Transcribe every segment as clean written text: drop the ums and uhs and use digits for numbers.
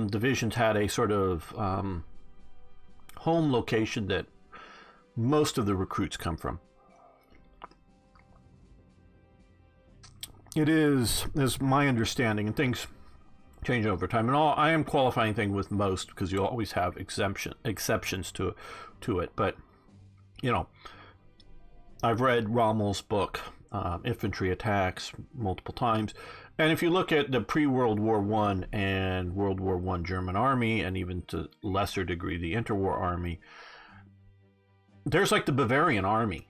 divisions had a sort of home location that most of the recruits come from. It is my understanding, and things change over time. And I am qualifying things with most because you always have exceptions to it. But you know, I've read Rommel's book, Infantry Attacks, multiple times, and if you look at the pre-World War I and World War I German army, and even to lesser degree the interwar army, there's like the Bavarian army.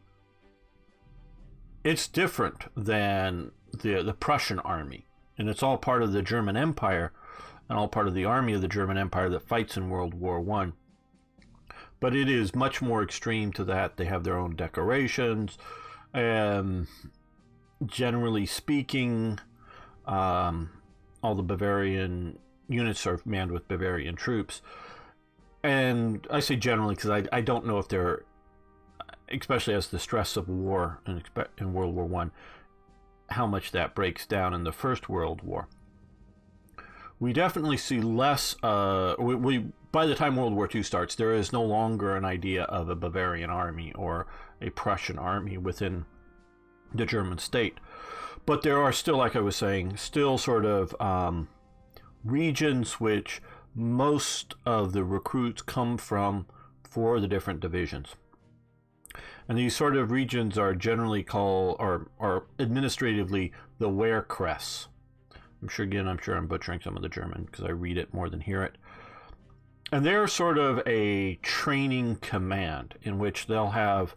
It's different than the Prussian army, and it's all part of the German Empire and all part of the army of the German Empire that fights in World War I. But it is much more extreme to that. They have their own decorations, and generally speaking, all the Bavarian units are manned with Bavarian troops. And I say generally because I don't know if they're, especially as the stress of war in World War I, how much that breaks down in the First World War. We definitely see less, by the time World War II starts, there is no longer an idea of a Bavarian army or a Prussian army within the German state. But there are still, like I was saying, still sort of regions which most of the recruits come from for the different divisions. And these sort of regions are generally called, or administratively, the Wehrkreis. I'm sure I'm butchering some of the German because I read it more than hear it. And they're sort of a training command in which they'll have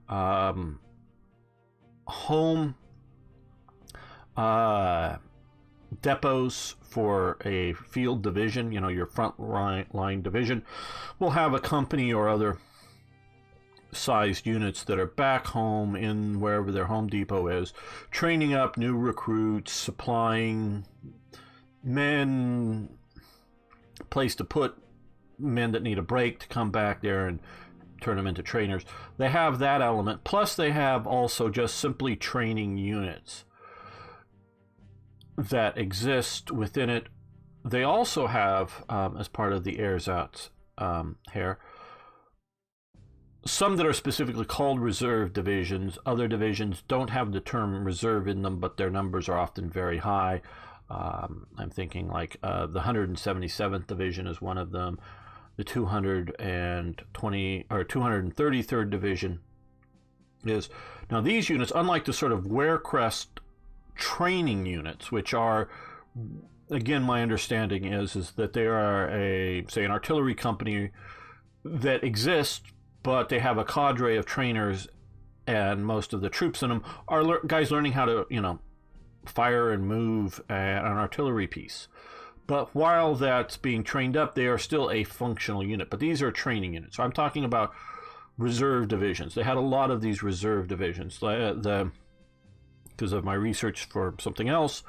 home depots for a field division. You know, your front line division will have a company or other sized units that are back home in wherever their home depot is, training up new recruits, supplying men, place to put men that need a break to come back there and turn them into trainers. They have that element, plus they have also just simply training units that exist within it. They also have, as part of the Ersatz here, some that are specifically called reserve divisions. Other divisions don't have the term reserve in them, but their numbers are often very high. I'm thinking like the 177th Division is one of them. The 233rd Division is. Now these units, unlike the sort of Wehrkreis training units, which are, again, my understanding is that they are say an artillery company that exists, but they have a cadre of trainers, and most of the troops in them are guys learning how to, fire and move an artillery piece. But while that's being trained up, they are still a functional unit. But these are training units. So I'm talking about reserve divisions. They had a lot of these reserve divisions. Because of my research for something else,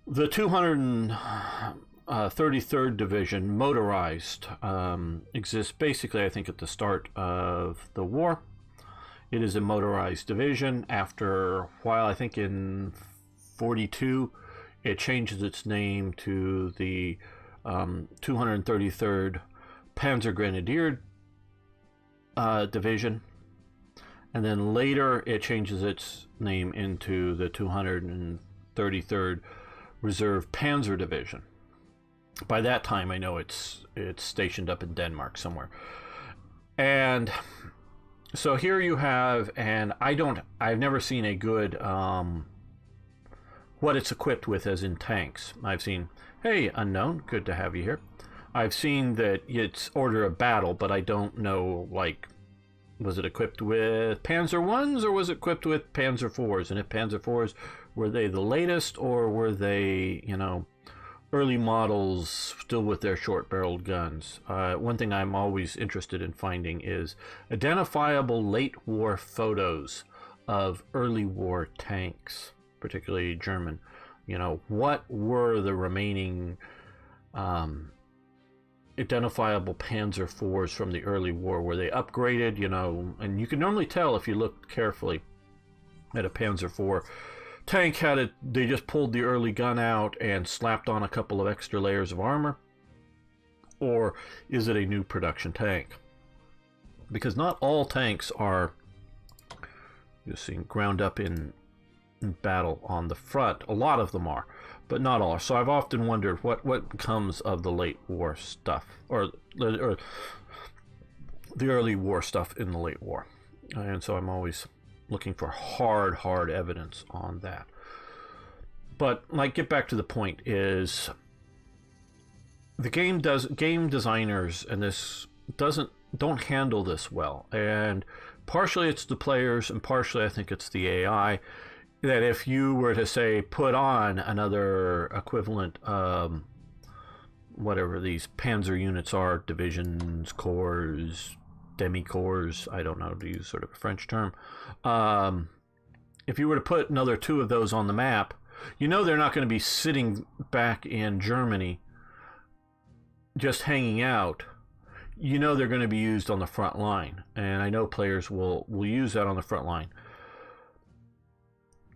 the 233rd Division, motorized, exists basically, I think, at the start of the war. It is a motorized division. After a while, I think in 42, it changes its name to the 233rd Panzer Grenadier Division. And then later, it changes its name into the 233rd Reserve Panzer Division. By that time, I know it's stationed up in Denmark somewhere. And so here you have, and I've never seen a good, what it's equipped with as in tanks. I've seen, hey, unknown, good to have you here. I've seen that it's order of battle, but I don't know, like, was it equipped with Panzer Is or was it equipped with Panzer IVs? And if Panzer IVs, were they the latest, or were they, early models still with their short-barreled guns? One thing I'm always interested in finding is identifiable late war photos of early war tanks, particularly German. What were the remaining identifiable Panzer IVs from the early war? Were they upgraded? And you can normally tell if you look carefully at a Panzer IV tank had it, they just pulled the early gun out and slapped on a couple of extra layers of armor? Or is it a new production tank? Because not all tanks are, you're seeing, ground up in battle on the front. A lot of them are, but not all. So I've often wondered what becomes of the late war stuff, or the early war stuff in the late war. And so I'm always looking for hard evidence on that. But like, get back to the point, is the game designers and this don't handle this well, and partially it's the players and partially I think it's the AI, that if you were to say put on another equivalent, whatever these panzer units are, divisions, corps, demi-corps, I don't know how to use sort of a French term, if you were to put another 2 of those on the map, you know they're not going to be sitting back in Germany just hanging out. You know they're going to be used on the front line, and I know players will use that on the front line.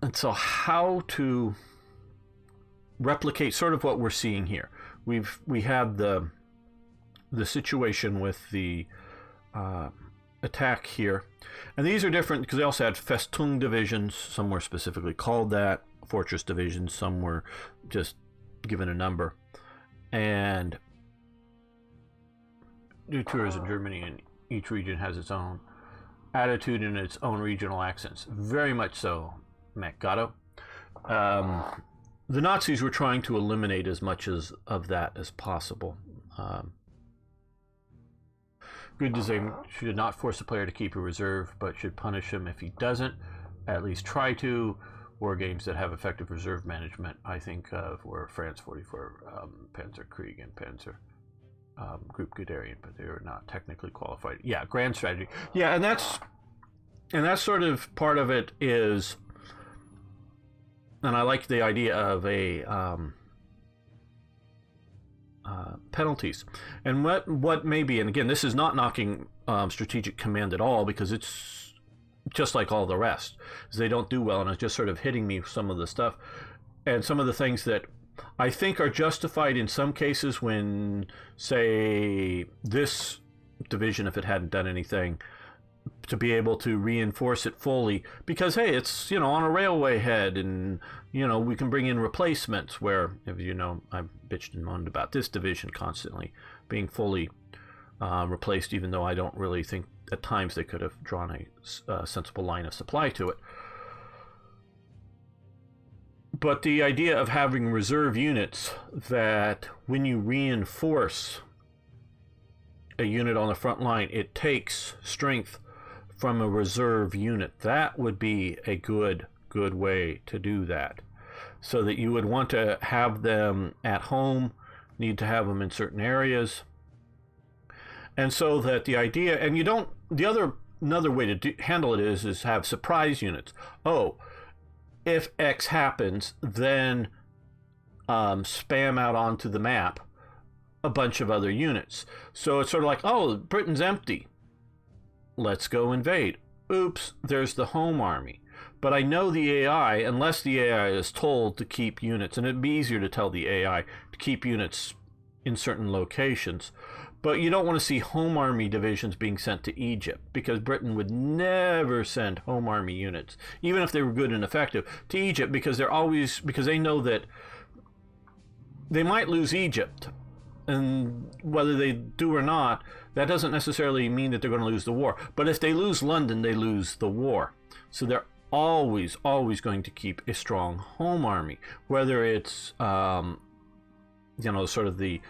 And so how to replicate sort of what we're seeing here. We had the situation with the attack here, and these are different because they also had Festung divisions. Some were specifically called that, fortress divisions. Some were just given a number, and new tours in Germany, and each region has its own attitude and its own regional accents. Very much so, Matt Gatto. The Nazis were trying to eliminate as much of that as possible. Good design should not force a player to keep a reserve, but should punish him if he doesn't. At least try to. War games that have effective reserve management, I think of, were France 44, Panzerkrieg, and Panzer Group Guderian, but they were not technically qualified. Yeah, grand strategy. Yeah, and that's sort of part of it is, and I like the idea of a penalties. And what may be, and again, this is not knocking Strategic Command at all, because it's just like all the rest. They don't do well, and it's just sort of hitting me with some of the stuff and some of the things that I think are justified in some cases when, say, this division, if it hadn't done anything, to be able to reinforce it fully, because hey, it's, you know, on a railway head, and you know, we can bring in replacements, where, if you know, I've bitched and moaned about this division constantly being fully replaced, even though I don't really think at times they could have drawn a sensible line of supply to it. But the idea of having reserve units that when you reinforce a unit on the front line, it takes strength from a reserve unit, that would be a good way to do that. So that you would want to have them at home, need to have them in certain areas. And so that the idea, and you don't, another way to handle it is have surprise units. Oh, if X happens, then spam out onto the map a bunch of other units. So it's sort of like, oh, Britain's empty, let's go invade. Oops, there's the home army. But I know the AI, unless the AI is told to keep units, and it'd be easier to tell the AI to keep units in certain locations. But you don't want to see home army divisions being sent to Egypt, because Britain would never send home army units, even if they were good and effective, to Egypt, because they know that they might lose Egypt. And whether they do or not, that doesn't necessarily mean that they're going to lose the war. But if they lose London, they lose the war. So they're always going to keep a strong home army, whether it's sort of the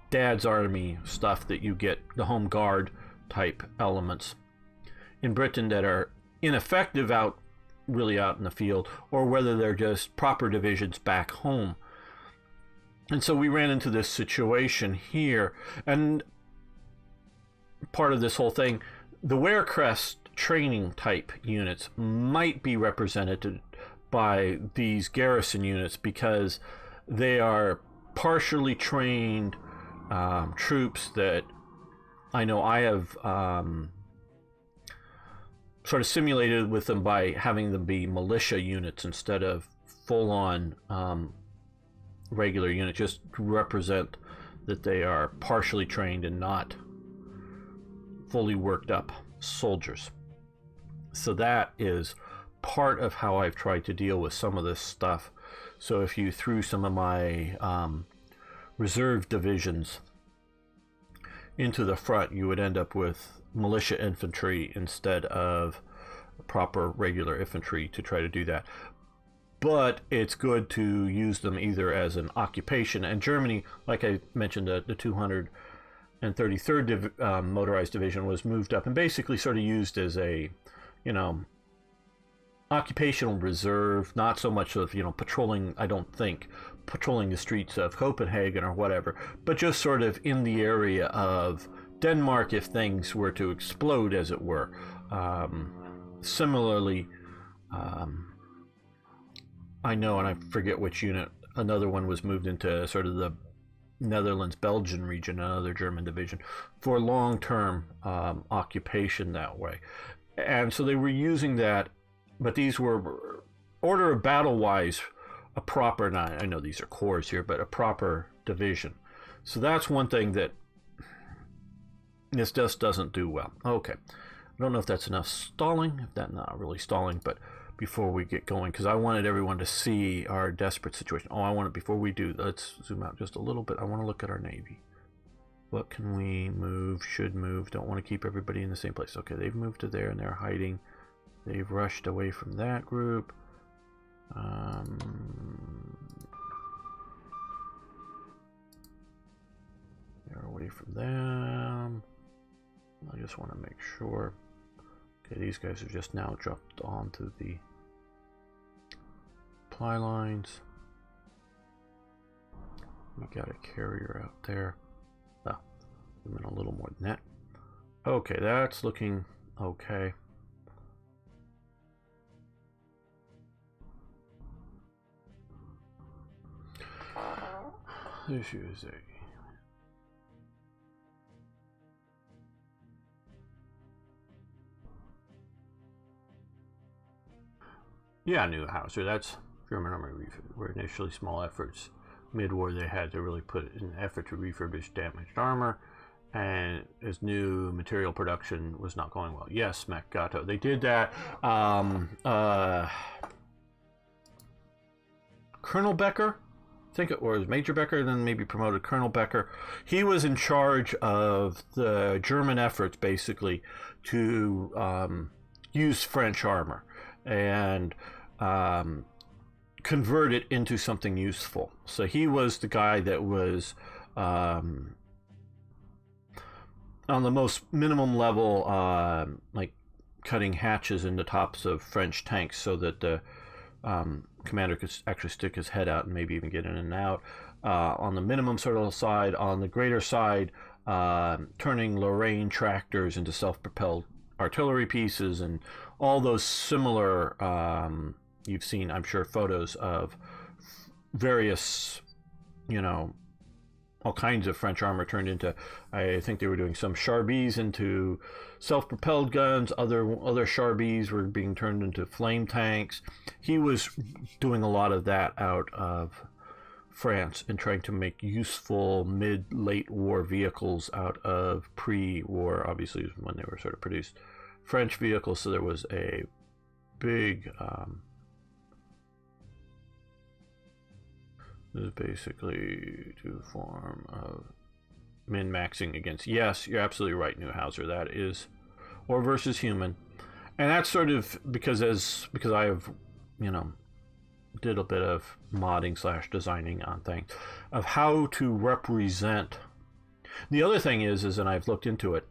dad's army stuff that you get, the home guard type elements in Britain that are ineffective out in the field, or whether they're just proper divisions back home. And so we ran into this situation here, and part of this whole thing, the Werecrest training type units might be represented by these garrison units, because they are partially trained troops that I know I have sort of simulated with them by having them be militia units instead of full-on regular unit, just to represent that they are partially trained and not fully worked up soldiers. So that is part of how I've tried to deal with some of this stuff. So if you threw some of my reserve divisions into the front, you would end up with militia infantry instead of proper regular infantry to try to do that. But it's good to use them either as an occupation. And Germany, like I mentioned, the 233rd Motorized Division was moved up and basically sort of used as a, occupational reserve, not so much of, patrolling, I don't think, patrolling the streets of Copenhagen or whatever, but just sort of in the area of Denmark if things were to explode, as it were. Similarly, I know, and I forget which unit, another one was moved into sort of the Netherlands-Belgian region, another German division, for long-term occupation that way. And so they were using that, but these were, order of battle-wise, a proper, not, I know these are corps here, but a proper division. So that's one thing that this just doesn't do well. Okay, I don't know if that's enough stalling, if that's not really stalling, but before we get going, because I wanted everyone to see our desperate situation. Before we do, let's zoom out just a little bit. I want to look at our Navy. What can we move, should move, don't want to keep everybody in the same place. Okay, they've moved to there and they're hiding. They've rushed away from that group. They're away from them. I just want to make sure. Okay, these guys have just now jumped onto the supply lines. We got a carrier out there. Oh, we went a little more than that. Okay, that's looking okay. This is a new howitzer. That's German army refurb. Were initially small efforts. Mid-war, they had to really put in an effort to refurbish damaged armor, and as new material production was not going well. Yes, Macgato, they did that. Colonel Becker, I think it was Major Becker, then maybe promoted Colonel Becker. He was in charge of the German efforts, basically, to use French armor and convert it into something useful. So he was the guy that was on the most minimum level, like cutting hatches in the tops of French tanks so that the commander could actually stick his head out and maybe even get in and out. On the minimum sort of side, on the greater side, turning Lorraine tractors into self-propelled artillery pieces and all those similar, you've seen, I'm sure, photos of various, all kinds of French armor turned into, I think they were doing some Charbis into self-propelled guns, other Charbis were being turned into flame tanks. He was doing a lot of that out of France and trying to make useful mid-late war vehicles out of pre-war, obviously when they were sort of produced, French vehicles. So there was a big this is basically to form of min-maxing against, yes, you're absolutely right, Neuhauser, that is, or versus human. And that's sort of because I have, did a bit of modding / designing on things of how to represent. The other thing is, and I've looked into it,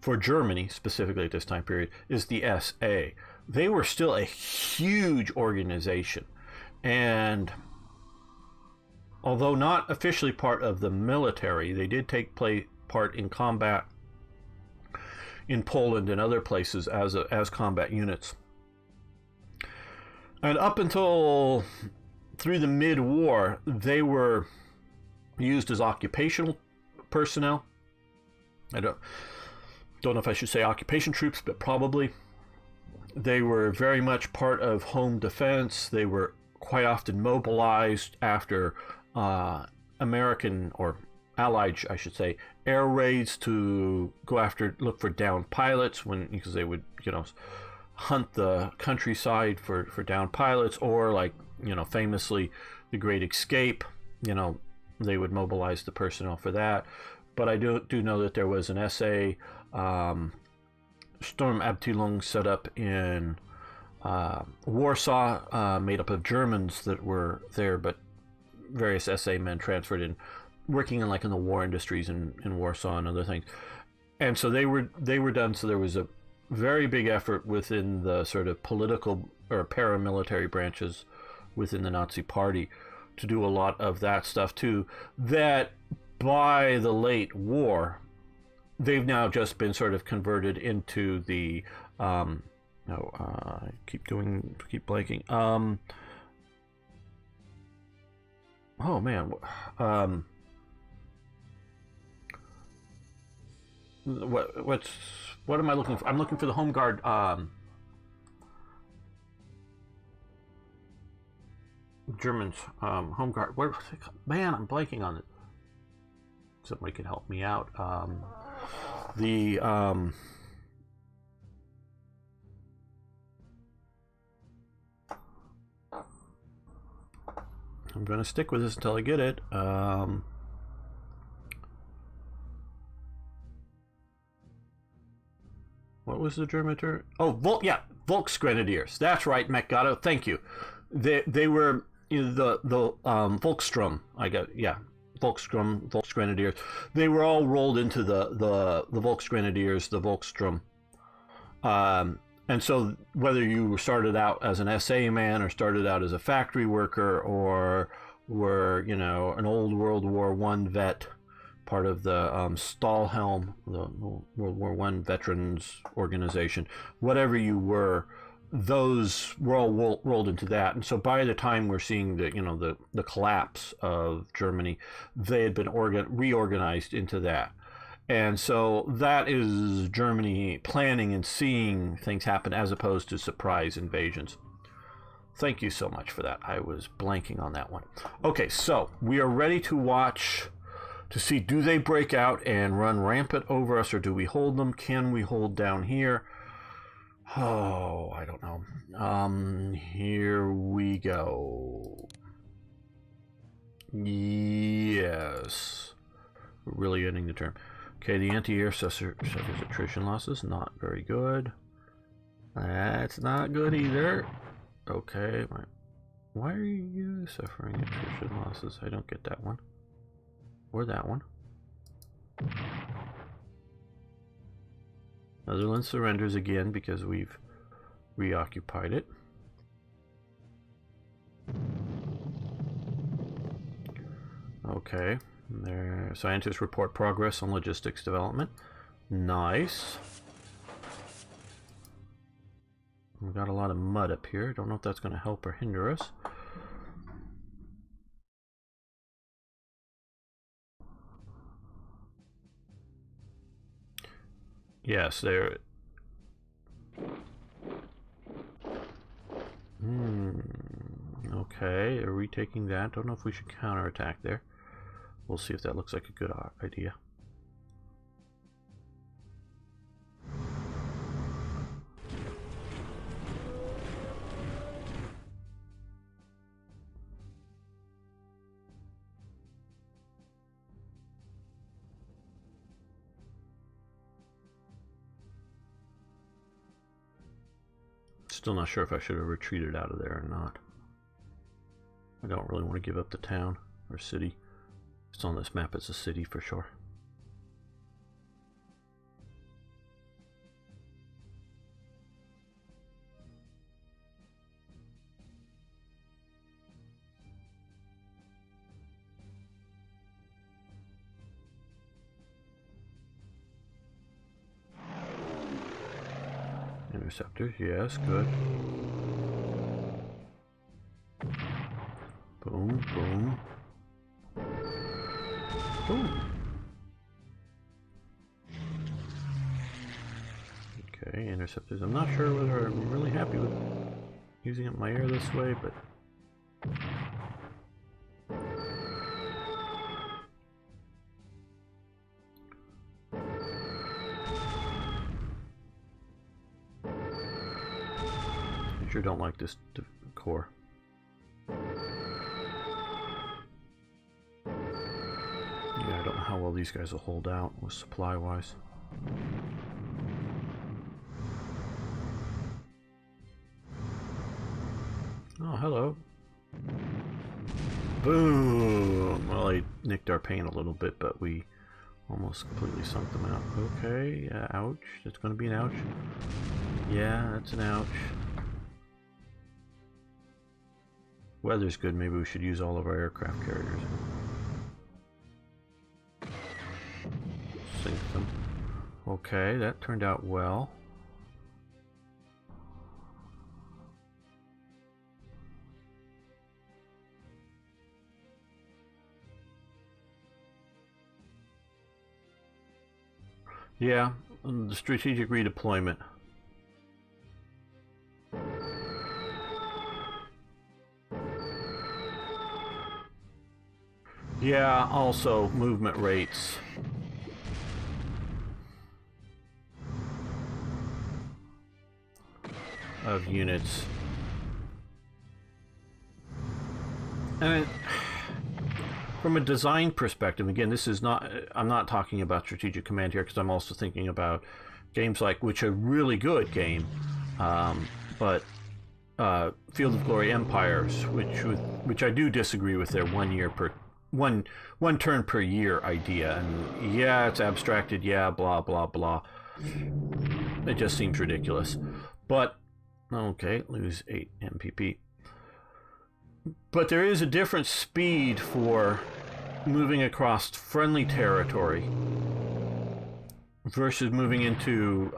for Germany, specifically at this time period, is the SA. They were still a huge organization. And although not officially part of the military, they did take part in combat in Poland and other places as combat units. And up until through the mid-war, they were used as occupational personnel. I don't know if I should say occupation troops, but probably. They were very much part of home defense. They were quite often mobilized after American or Allied, I should say, air raids to go after, look for downed pilots because they would, hunt the countryside for downed pilots, or like, famously the Great Escape, they would mobilize the personnel for that. But I do know that there was an SA Sturmabteilung set up in Warsaw, made up of Germans that were there, but various SA men transferred in, working in the war industries in Warsaw and other things. And so they were done. So there was a very big effort within the sort of political or paramilitary branches within the Nazi Party to do a lot of that stuff too. That by the late war, they've now just been sort of converted into the keep blanking. Oh man, what am I looking for? I'm looking for the Home Guard. Germans, Home Guard. Where, man, I'm blanking on it. Somebody could help me out. I'm gonna stick with this until I get it. What was the German term? Oh, Volksgrenadiers. That's right, Mekgato. Thank you. They were the Volkssturm. Volksgrenadiers. They were all rolled into the Volksgrenadiers, the Volkssturm. And so whether you started out as an SA man or started out as a factory worker or were, an old World War I vet, part of the Stahlhelm, the World War I Veterans Organization, whatever you were, those were all rolled into that. And so by the time we're seeing the collapse of Germany, they had been reorganized into that. And so that is Germany planning and seeing things happen as opposed to surprise invasions. Thank you so much for that. I was blanking on that one. Okay, so we are ready to watch to see, do they break out and run rampant over us, or do we hold them? Can we hold down here? Oh, I don't know. Here we go. Yes. We're really ending the term. Okay, the anti-air suffers attrition losses. Not very good. That's not good either. Okay. Why are you suffering attrition losses? I don't get that one. Or that one. Netherlands surrenders again because we've reoccupied it. Okay. Their scientists report progress on logistics development. Nice. We've got a lot of mud up here. Don't know if that's going to help or hinder us. Yes, there. Okay, are we taking that? Don't know if we should counterattack there. We'll see if that looks like a good idea. Still not sure if I should have retreated out of there or not. I don't really want to give up the town or city. It's on this map, it's a city for sure. Interceptors, yes, good. Boom, boom. Boom. Okay. Okay, interceptors. I'm not sure whether I'm really happy with using up my air this way, but... I sure don't like this core. Yeah, I don't know how well these guys will hold out with supply-wise. Oh, hello. Boom! Well, I nicked our paint a little bit, but we almost completely sunk them out. Okay, ouch. It's going to be an ouch. Yeah, that's an ouch. Weather's good. Maybe we should use all of our aircraft carriers. Sink them. Okay, that turned out well. Yeah, the strategic redeployment. Yeah, also movement rates. Of units. And from a design perspective, again, this is not, I'm not talking about Strategic Command here because I'm also thinking about games like, which are really good game, but Field of Glory Empires, which I do disagree with their one turn per year idea. And yeah, it's abstracted, yeah, blah blah blah. It just seems ridiculous. But okay, lose 8 MPP. But there is a different speed for moving across friendly territory versus moving into,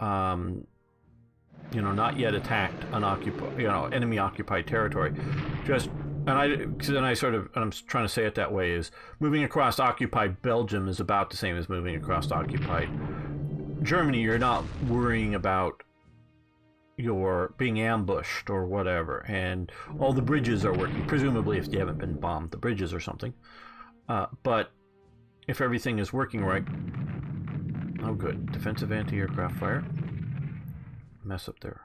you know, not yet attacked, unoccupied, you know, enemy occupied territory. I'm trying to say it that way, is moving across occupied Belgium is about the same as moving across occupied Germany. You're not worrying about you're being ambushed or whatever, and all the bridges are working, presumably if you haven't been bombed the bridges or something, but if everything is working right. Oh good, defensive anti-aircraft fire. Mess up there.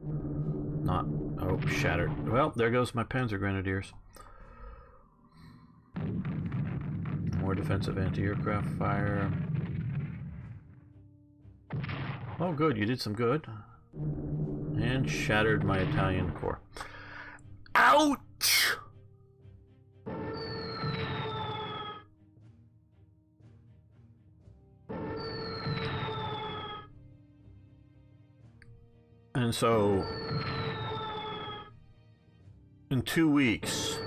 Not, oh, shattered. Well, there goes my Panzer Grenadiers. More defensive anti-aircraft fire. Oh good, you did some good. And shattered my Italian corps. Ouch! And so, in 2 weeks,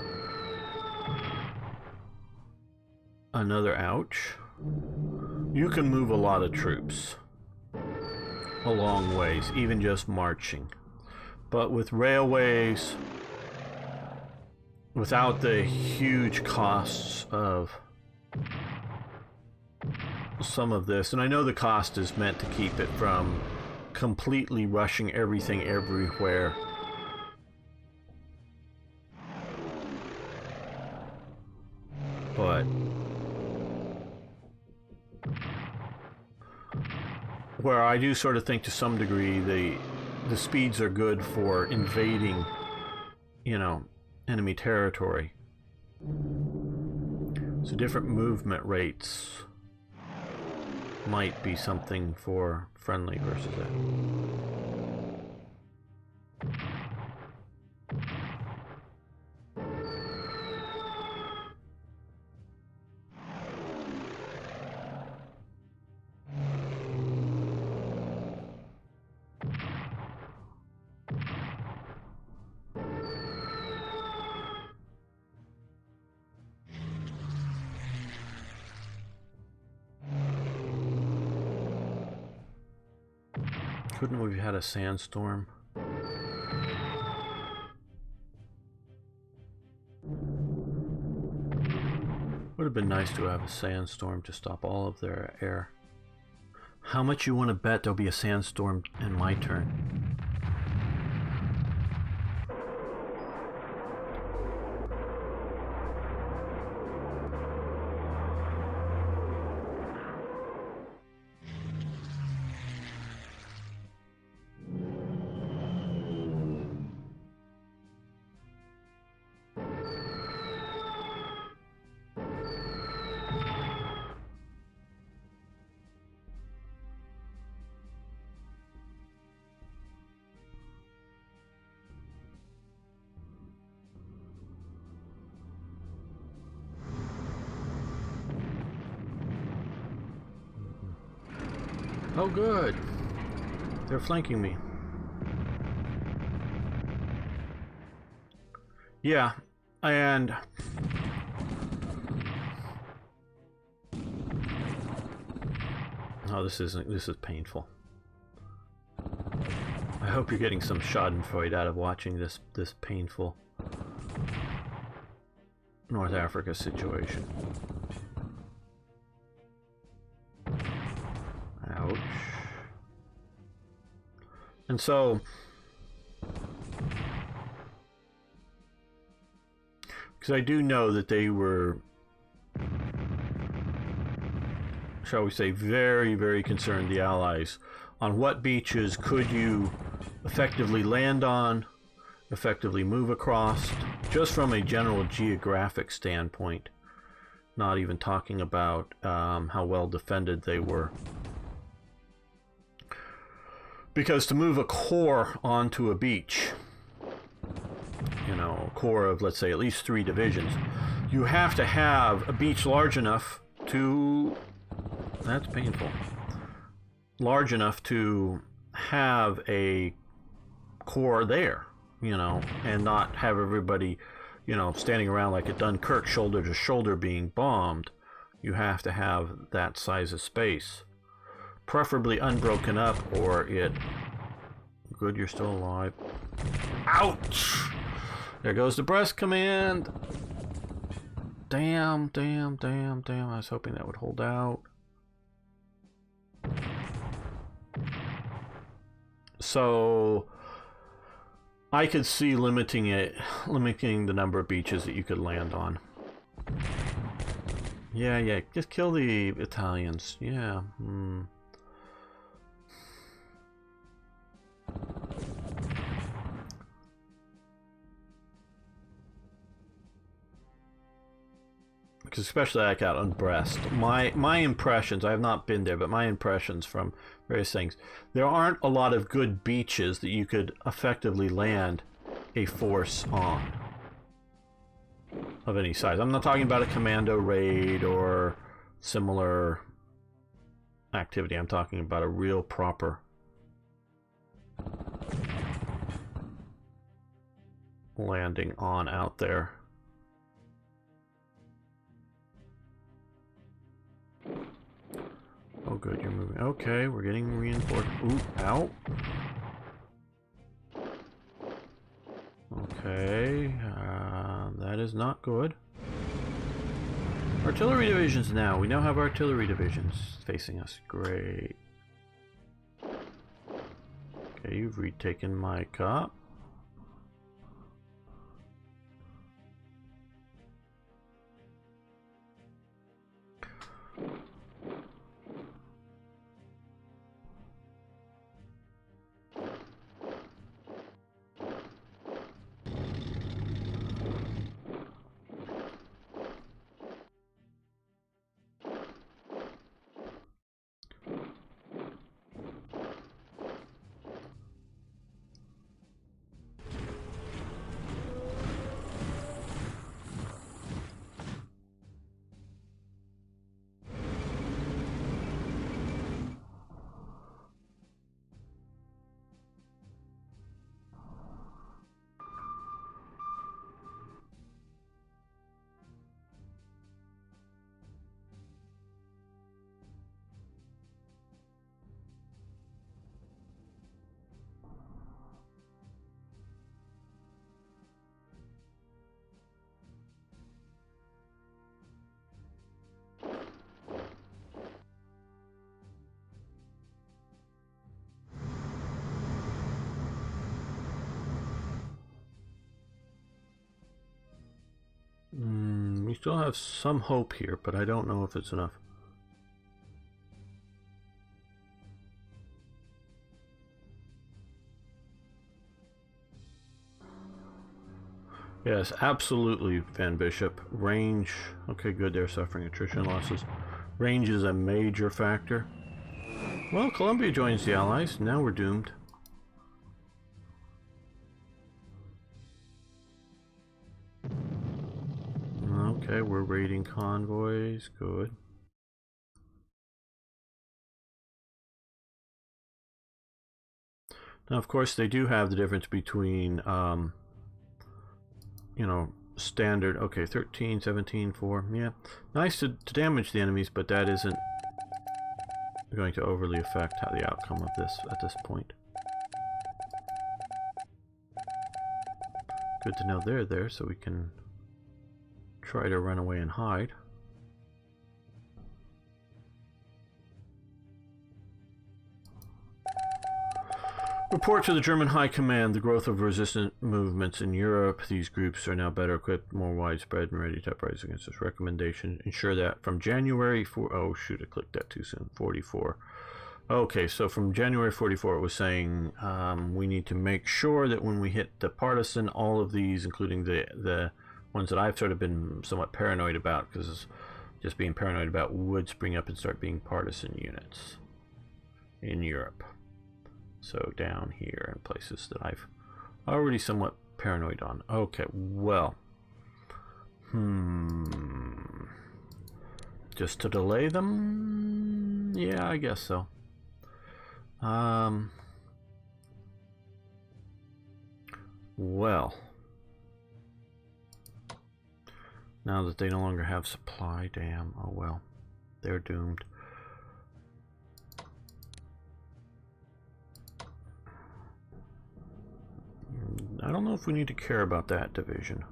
another ouch. You can move a lot of troops a long ways, even just marching. But with railways, without the huge costs of some of this, and I know the cost is meant to keep it from completely rushing everything everywhere. But where I do sort of think to some degree the speeds are good for invading, you know, enemy territory. So different movement rates might be something for friendly versus that. Couldn't we have had a sandstorm? Would have been nice to have a sandstorm to stop all of their air. How much you want to bet there'll be a sandstorm in my turn? Oh, good. They're flanking me. Yeah, and oh, this is painful. I hope you're getting some schadenfreude out of watching this painful North Africa situation. Ouch. And so, because I do know that they were, shall we say, very, very concerned, the Allies, on what beaches could you effectively land on, effectively move across, just from a general geographic standpoint, not even talking about how well defended they were. Because to move a corps onto a beach, you know, a corps of, let's say, at least 3 divisions, you have to have a beach large enough to, that's painful, large enough to have a corps there, you know, and not have everybody, you know, standing around like at Dunkirk, shoulder to shoulder being bombed. You have to have that size of space. Preferably unbroken up, or it... Good, you're still alive. Ouch! There goes the Brest command. Damn, damn, damn, damn. I was hoping that would hold out. So I could see limiting the number of beaches that you could land on. Yeah, just kill the Italians. Yeah. Because especially like out on Brest, my impressions, I have not been there, but my impressions from various things, there aren't a lot of good beaches that you could effectively land a force on of any size. I'm not talking about a commando raid or similar activity. I'm talking about a real proper landing on out there. Oh good, you're moving. Okay, we're getting reinforced. Ooh, ow. Okay, that is not good. Artillery divisions now. We now have artillery divisions facing us. Great. Okay, you've retaken my cop. still have some hope here, but I don't know if it's enough. Yes, absolutely, Van Bishop. Range. Okay, good. They're suffering attrition losses. Range is a major factor. Well, Colombia joins the Allies. Now we're doomed. Okay, we're raiding convoys. Good. Now, of course, they do have the difference between, you know, standard. Okay, 13, 17, 4. Yeah, nice to damage the enemies, but that isn't going to overly affect how the outcome of this at this point. Good to know they're there, so we can try to run away and hide. Report to the German High Command the growth of resistant movements in Europe. These groups are now better equipped, more widespread, and ready to uprise against this recommendation. Ensure that from January oh shoot, I clicked that too soon. 44. Okay, so from January 44 it was saying we need to make sure that when we hit the partisan, all of these, including the ones that I've sort of been somewhat paranoid about, because just being paranoid about, would spring up and start being partisan units in Europe. So down here in places that I've already somewhat paranoid on. Okay, well. Just to delay them? Yeah, I guess so. Well. Now that they no longer have supply, damn, oh well. They're doomed. I don't know if we need to care about that division.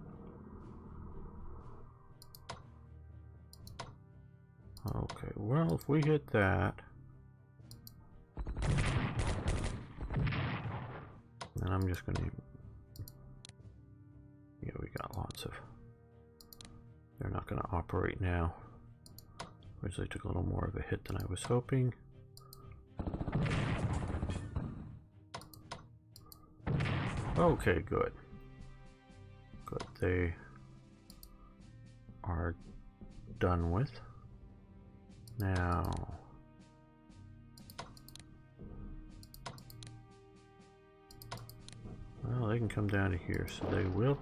Okay, well, if we hit that, then I'm just going to... Yeah, we got lots of... They're not going to operate now. Which they took a little more of a hit than I was hoping. Okay, good. Good, they are done with. Now... Well, they can come down to here, so they will.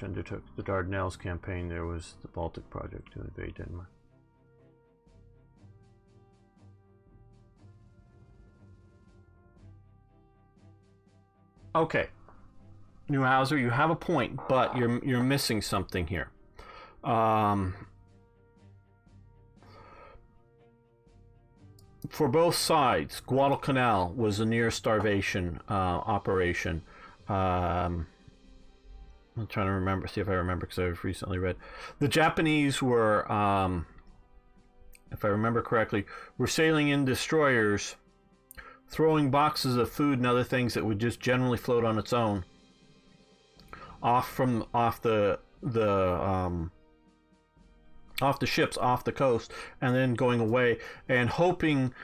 British undertook the Dardanelles campaign. There was the Baltic project to invade Denmark. Okay, Neuhauser, you have a point, but you're missing something here. For both sides, Guadalcanal was a near starvation operation. I'm trying to remember, see if I remember, because I've recently read. The Japanese were, if I remember correctly, were sailing in destroyers, throwing boxes of food and other things that would just generally float on its own off the ships, off the coast, and then going away, and hoping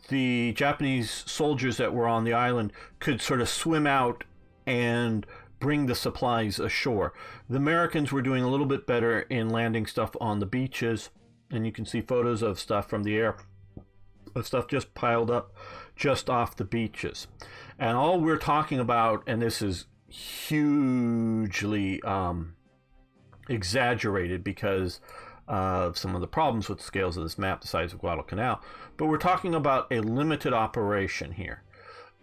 the Japanese soldiers that were on the island could sort of swim out and bring the supplies ashore. The Americans were doing a little bit better in landing stuff on the beaches, and you can see photos of stuff from the air, of stuff just piled up just off the beaches. And all we're talking about, and this is hugely exaggerated because of some of the problems with the scales of this map, the size of Guadalcanal, but we're talking about a limited operation here.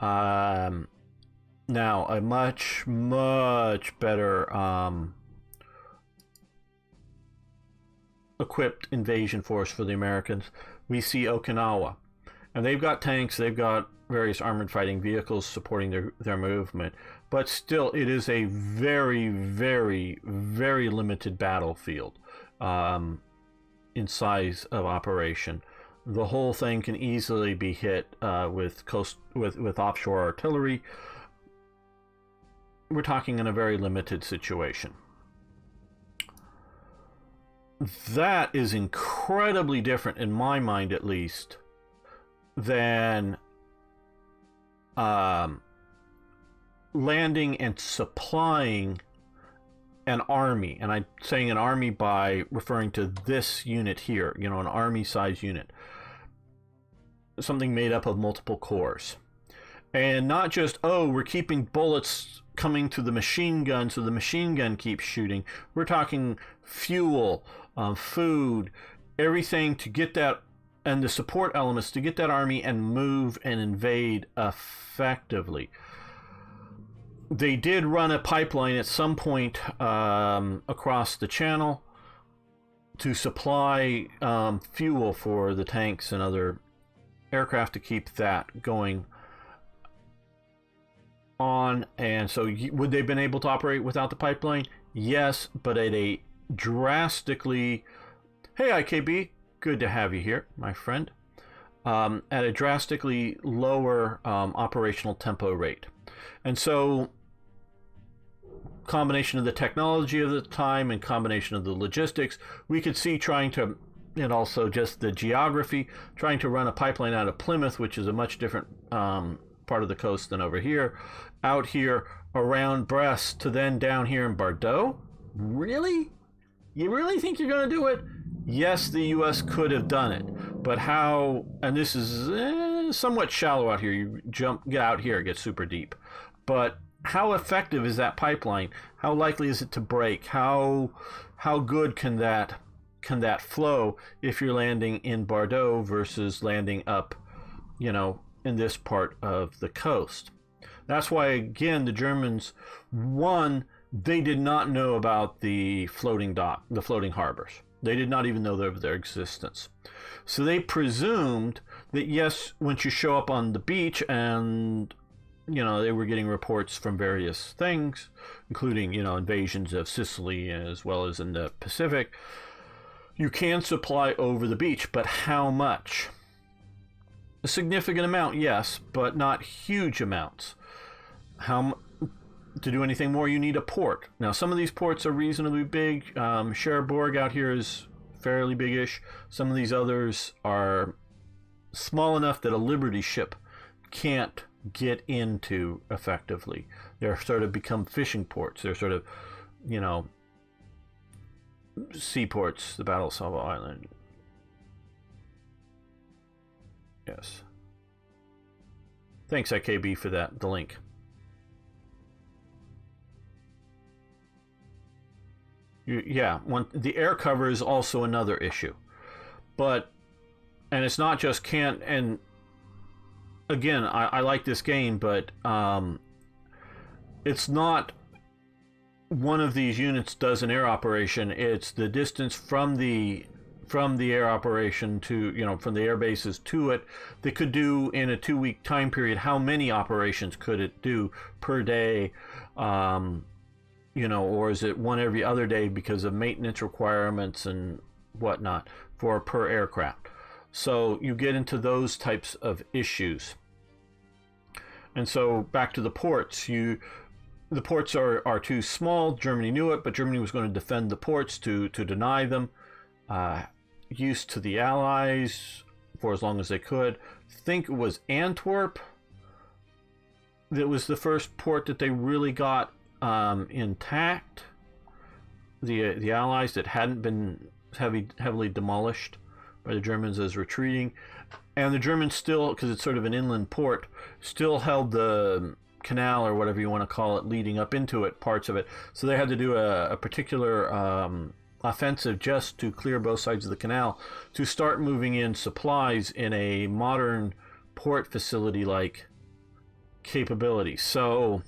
Now, a much, much better equipped invasion force for the Americans. We see Okinawa. And they've got tanks, they've got various armored fighting vehicles supporting their movement. But still, it is a very, very, very limited battlefield in size of operation. The whole thing can easily be hit with offshore artillery. We're talking in a very limited situation. That is incredibly different, in my mind at least, than landing and supplying an army. And I'm saying an army by referring to this unit here, you know, an army-size unit. Something made up of multiple corps. And not just, oh, we're keeping bullets coming to the machine gun so the machine gun keeps shooting. We're talking fuel, food, everything to get that, and the support elements to get that army and move and invade effectively. They did run a pipeline at some point across the channel to supply fuel for the tanks and other aircraft to keep that going on. And so would they have been able to operate without the pipeline? Yes, but at a drastically... Hey, IKB, good to have you here, my friend. At a drastically lower operational tempo rate. And so, combination of the technology of the time and combination of the logistics, we could see trying to, and also just the geography, trying to run a pipeline out of Plymouth, which is a much different part of the coast than over here, out here around Brest to then down here in Bordeaux. Get You really think you're going to do it? Yes, the U.S. could have done it, but how? And this is somewhat shallow out here. You get out here, it gets super deep. But how effective is that pipeline? How likely is it to break? How good can that flow if you're landing in Bordeaux versus landing up, you know, in this part of the coast? That's why, again, the Germans, one, they did not know about the floating harbors. They did not even know of their existence. So they presumed that, yes, once you show up on the beach, and, you know, they were getting reports from various things, including, you know, invasions of Sicily as well as in the Pacific, you can supply over the beach, but how much? A significant amount, yes, but not huge amounts. To do anything more, you need a port. Now, some of these ports are reasonably big. Cherbourg out here is fairly big-ish. Some of these others are small enough that a Liberty ship can't get into effectively. They're sort of become fishing ports. They're sort of, you know, seaports. The Battle of Savo Island. Yes. Thanks, IKB, for the link. The air cover is also another issue. And it's not just can't, and again, I like this game, but it's not one of these units does an air operation. It's the distance from the air operation to, you know, from the air bases to it. They could do in a 2-week time period, how many operations could it do per day? You know, or is it one every other day because of maintenance requirements and whatnot per aircraft? So you get into those types of issues. And so back to the ports. The ports are too small. Germany knew it, but Germany was going to defend the ports to deny them use to the Allies for as long as they could. I think it was Antwerp that was the first port that they really got intact. The Allies that hadn't been heavily demolished by the Germans as retreating, and the Germans still, because it's sort of an inland port, still held the canal or whatever you want to call it leading up into it, parts of it. So they had to do a particular offensive just to clear both sides of the canal to start moving in supplies in a modern port facility like capability. So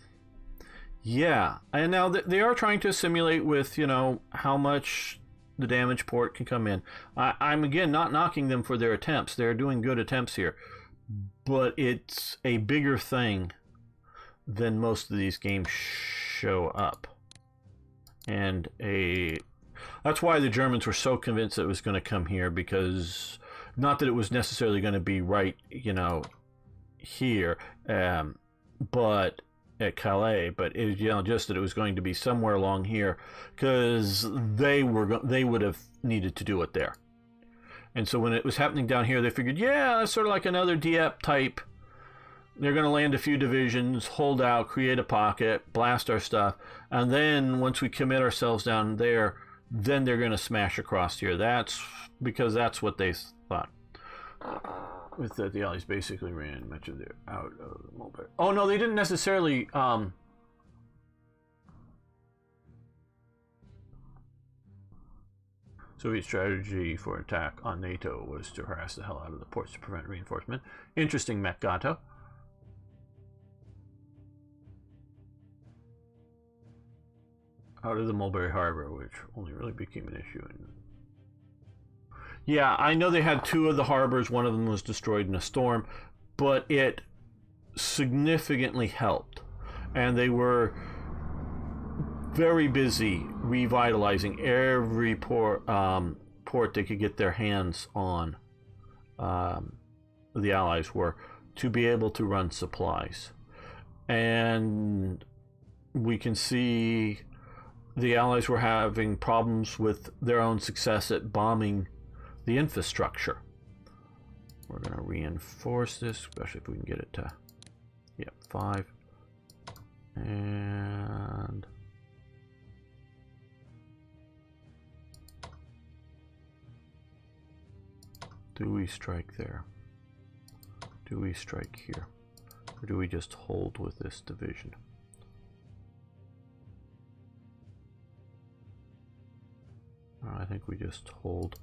yeah, and now they are trying to simulate with, you know, how much the damage port can come in. I'm again not knocking them for their attempts. They're doing good attempts here, but it's a bigger thing than most of these games show up. And that's why the Germans were so convinced that it was going to come here, because not that it was necessarily going to be right, you know, here, but at Calais, but it, you know, just that it was going to be somewhere along here, because they would have needed to do it there. And so when it was happening down here, they figured, yeah, that's sort of like another Dieppe type. They're going to land a few divisions, hold out, create a pocket, blast our stuff, and then once we commit ourselves down there, then they're going to smash across here. That's because that's what they thought. With that, the Allies basically ran much of their out of the Mulberry. Oh no, they didn't necessarily. Soviet strategy for attack on NATO was to harass the hell out of the ports to prevent reinforcement. Interesting, Gatto. Out of the Mulberry Harbor, which only really became an issue in. Yeah, I know they had two of the harbors. One of them was destroyed in a storm, but it significantly helped. And they were very busy revitalizing every port they could get their hands on. The Allies were to be able to run supplies. And we can see the Allies were having problems with their own success at bombing the infrastructure. We're going to reinforce this, especially if we can get it to, yep, 5. And do we strike there? Do we strike here? Or do we just hold with this division? I think we just hold.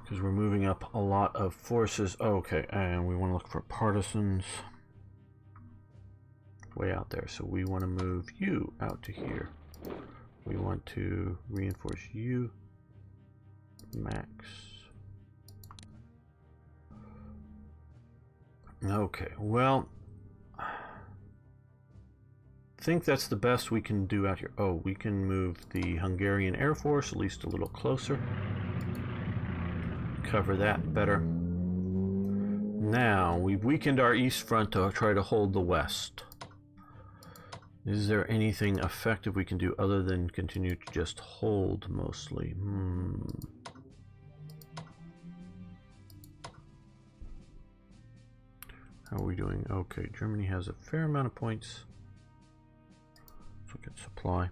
Because we're moving up a lot of forces. Okay, and we want to look for partisans way out there. So we want to move you out to here. We want to reinforce you, max. Okay, well, I think that's the best we can do out here. Oh, we can move the Hungarian Air Force at least a little closer. Cover that better. Now, we've weakened our east front to try to hold the west. Is there anything effective we can do other than continue to just hold mostly? How are we doing? Okay, Germany has a fair amount of points. Let's look at supply.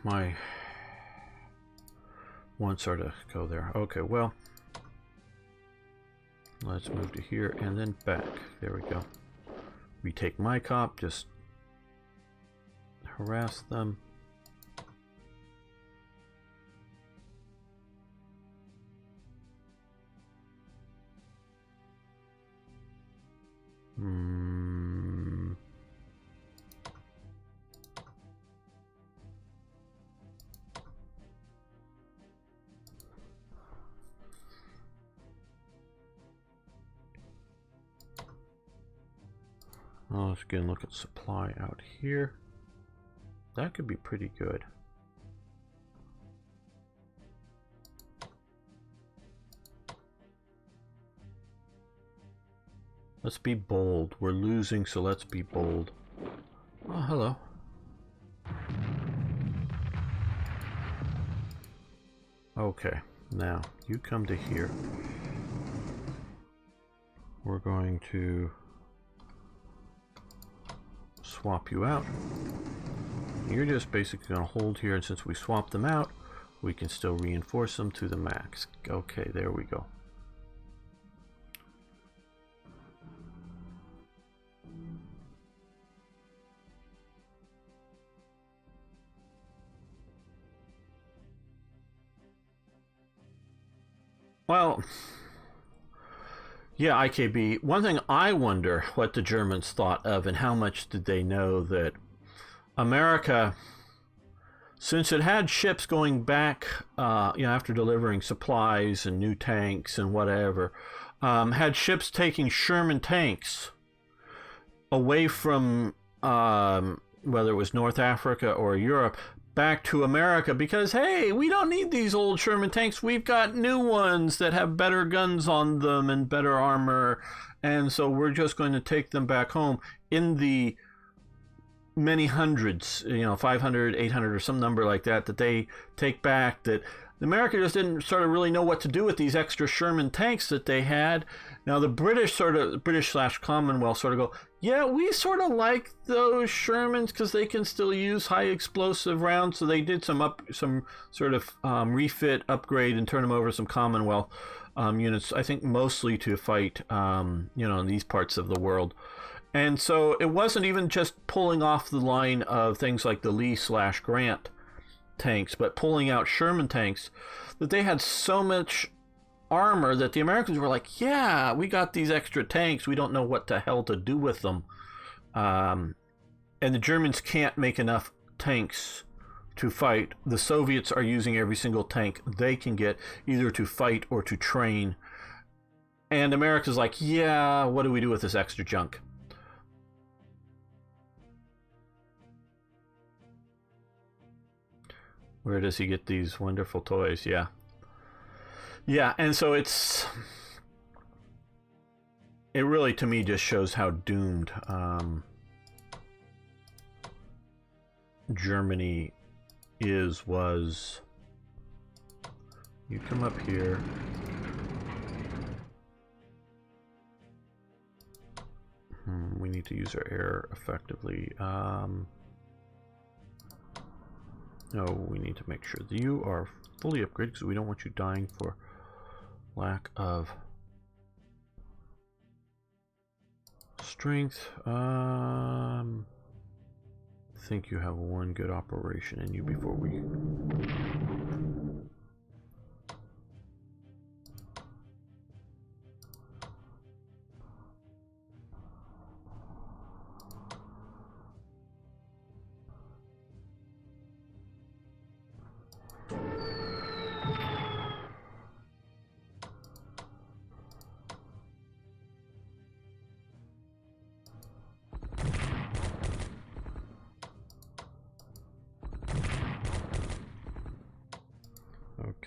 My wants are to go there. Okay, well, let's move to here and then back. There we go. Retake my cop, just harass them. Let's again look at supply out here. That could be pretty good. Let's be bold. We're losing, so let's be bold. Oh, hello. Okay, now you come to here. We're going to swap you out. You're just basically going to hold here, and since we swapped them out, we can still reinforce them to the max. Okay, there we go. Well, yeah, IKB. One thing I wonder what the Germans thought of and how much did they know that America, since it had ships going back, after delivering supplies and new tanks and whatever, had ships taking Sherman tanks away from whether it was North Africa or Europe back to America because, hey, we don't need these old Sherman tanks. We've got new ones that have better guns on them and better armor. And so we're just going to take them back home in the many hundreds, 500, 800 or some number like that they take back, that America just didn't sort of really know what to do with these extra Sherman tanks that they had. Now the British / Commonwealth sort of go, yeah, we sort of like those Shermans because they can still use high explosive rounds. So they did some sort of refit, upgrade, and turn them over to some Commonwealth units. I think mostly to fight, in these parts of the world. And so it wasn't even just pulling off the line of things like the Lee / Grant tanks, but pulling out Sherman tanks, that they had so much armor that the Americans were like, yeah, we got these extra tanks. We don't know what the hell to do with them. And the Germans can't make enough tanks to fight. The Soviets are using every single tank they can get, either to fight or to train. And America's like, yeah, what do we do with this extra junk? Where does he get these wonderful toys? Yeah. Yeah, and so it really, to me, just shows how doomed Germany was. You come up here. We need to use our air effectively. No, we need to make sure that you are fully upgraded because we don't want you dying for lack of strength. I think you have one good operation in you before we...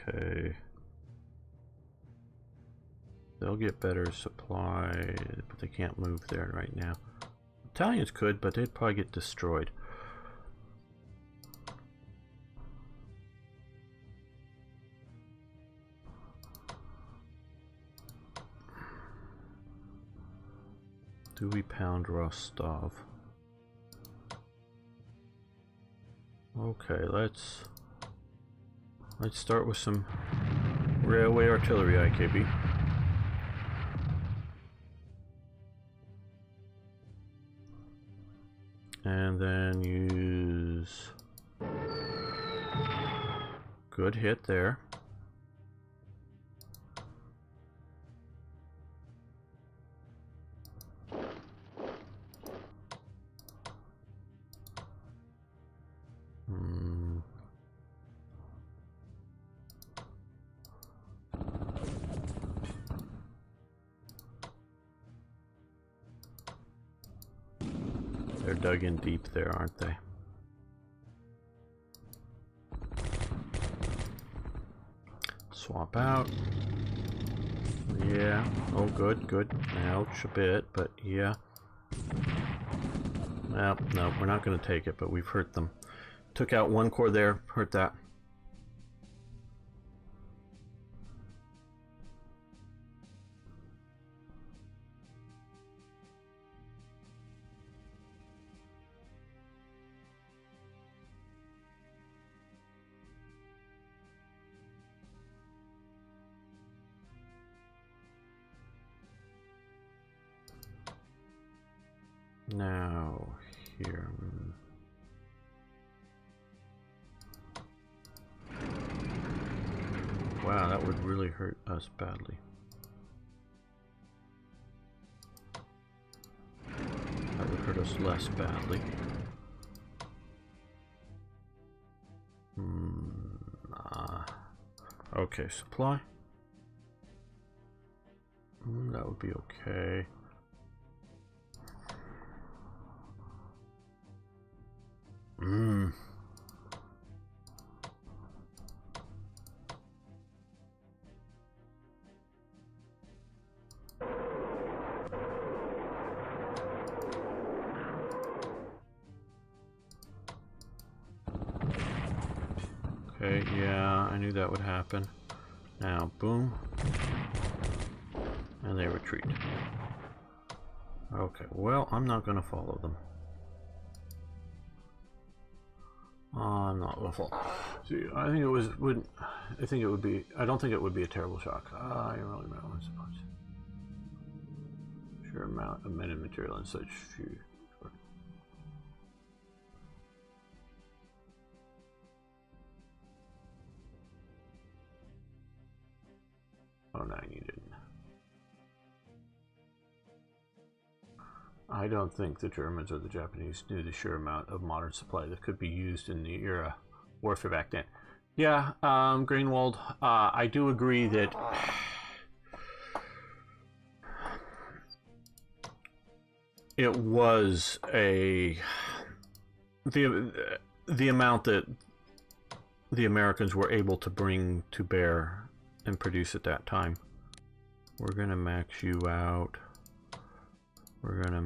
Okay. They'll get better supply, but they can't move there right now. Italians could, but they'd probably get destroyed. Do we pound Rostov? Okay, let's start with some railway artillery, IKB. And then use... Good hit there. They're dug in deep there, aren't they? Swap out. Yeah. Oh, good, good. Ouch a bit, but yeah. Well, no, we're not going to take it, but we've hurt them. Took out one core there, hurt that. Now, here. wow, that would really hurt us badly. That would hurt us less badly. Okay, supply. That would be okay. Okay, yeah, I knew that would happen. Now, boom. And they retreat. Okay, well, I'm not going to follow them. I'm not going to follow. See, I think it would. I think it would be. I don't think it would be a terrible shock. I really know, I suppose. Sure amount of men and material and such few. Oh no, you didn't. I don't think the Germans or the Japanese knew the sheer amount of modern supply that could be used in the era warfare back then. Yeah, Greenwald, I do agree that it was the amount that the Americans were able to bring to bear and produce at that time. We're gonna max you out. We're gonna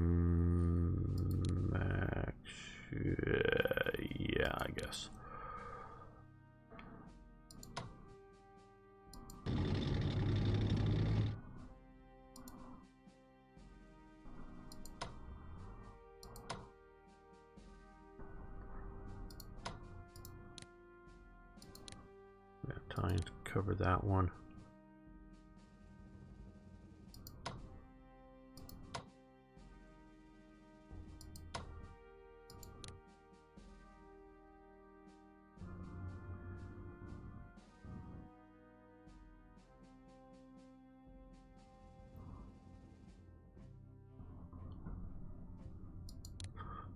max, yeah, I guess. Yeah, time to cover that one.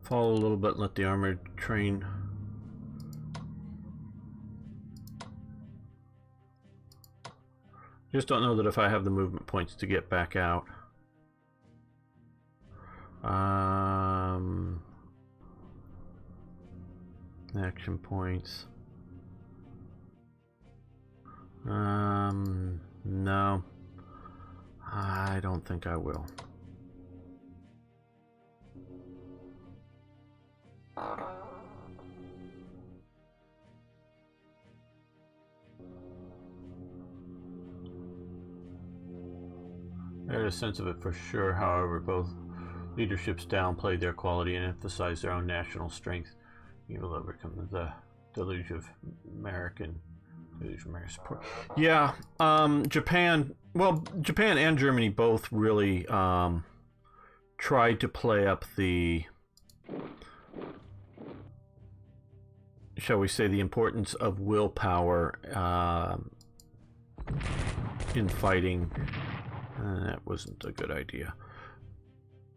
Follow a little bit and let the armored train. Just don't know that if I have the movement points to get back out. Action points. No. I don't think I will. I had a sense of it for sure, however, both leaderships downplayed their quality and emphasized their own national strength. You will overcome the deluge of American support. Yeah, Japan and Germany both really tried to play up the, shall we say, the importance of willpower in fighting. That wasn't a good idea.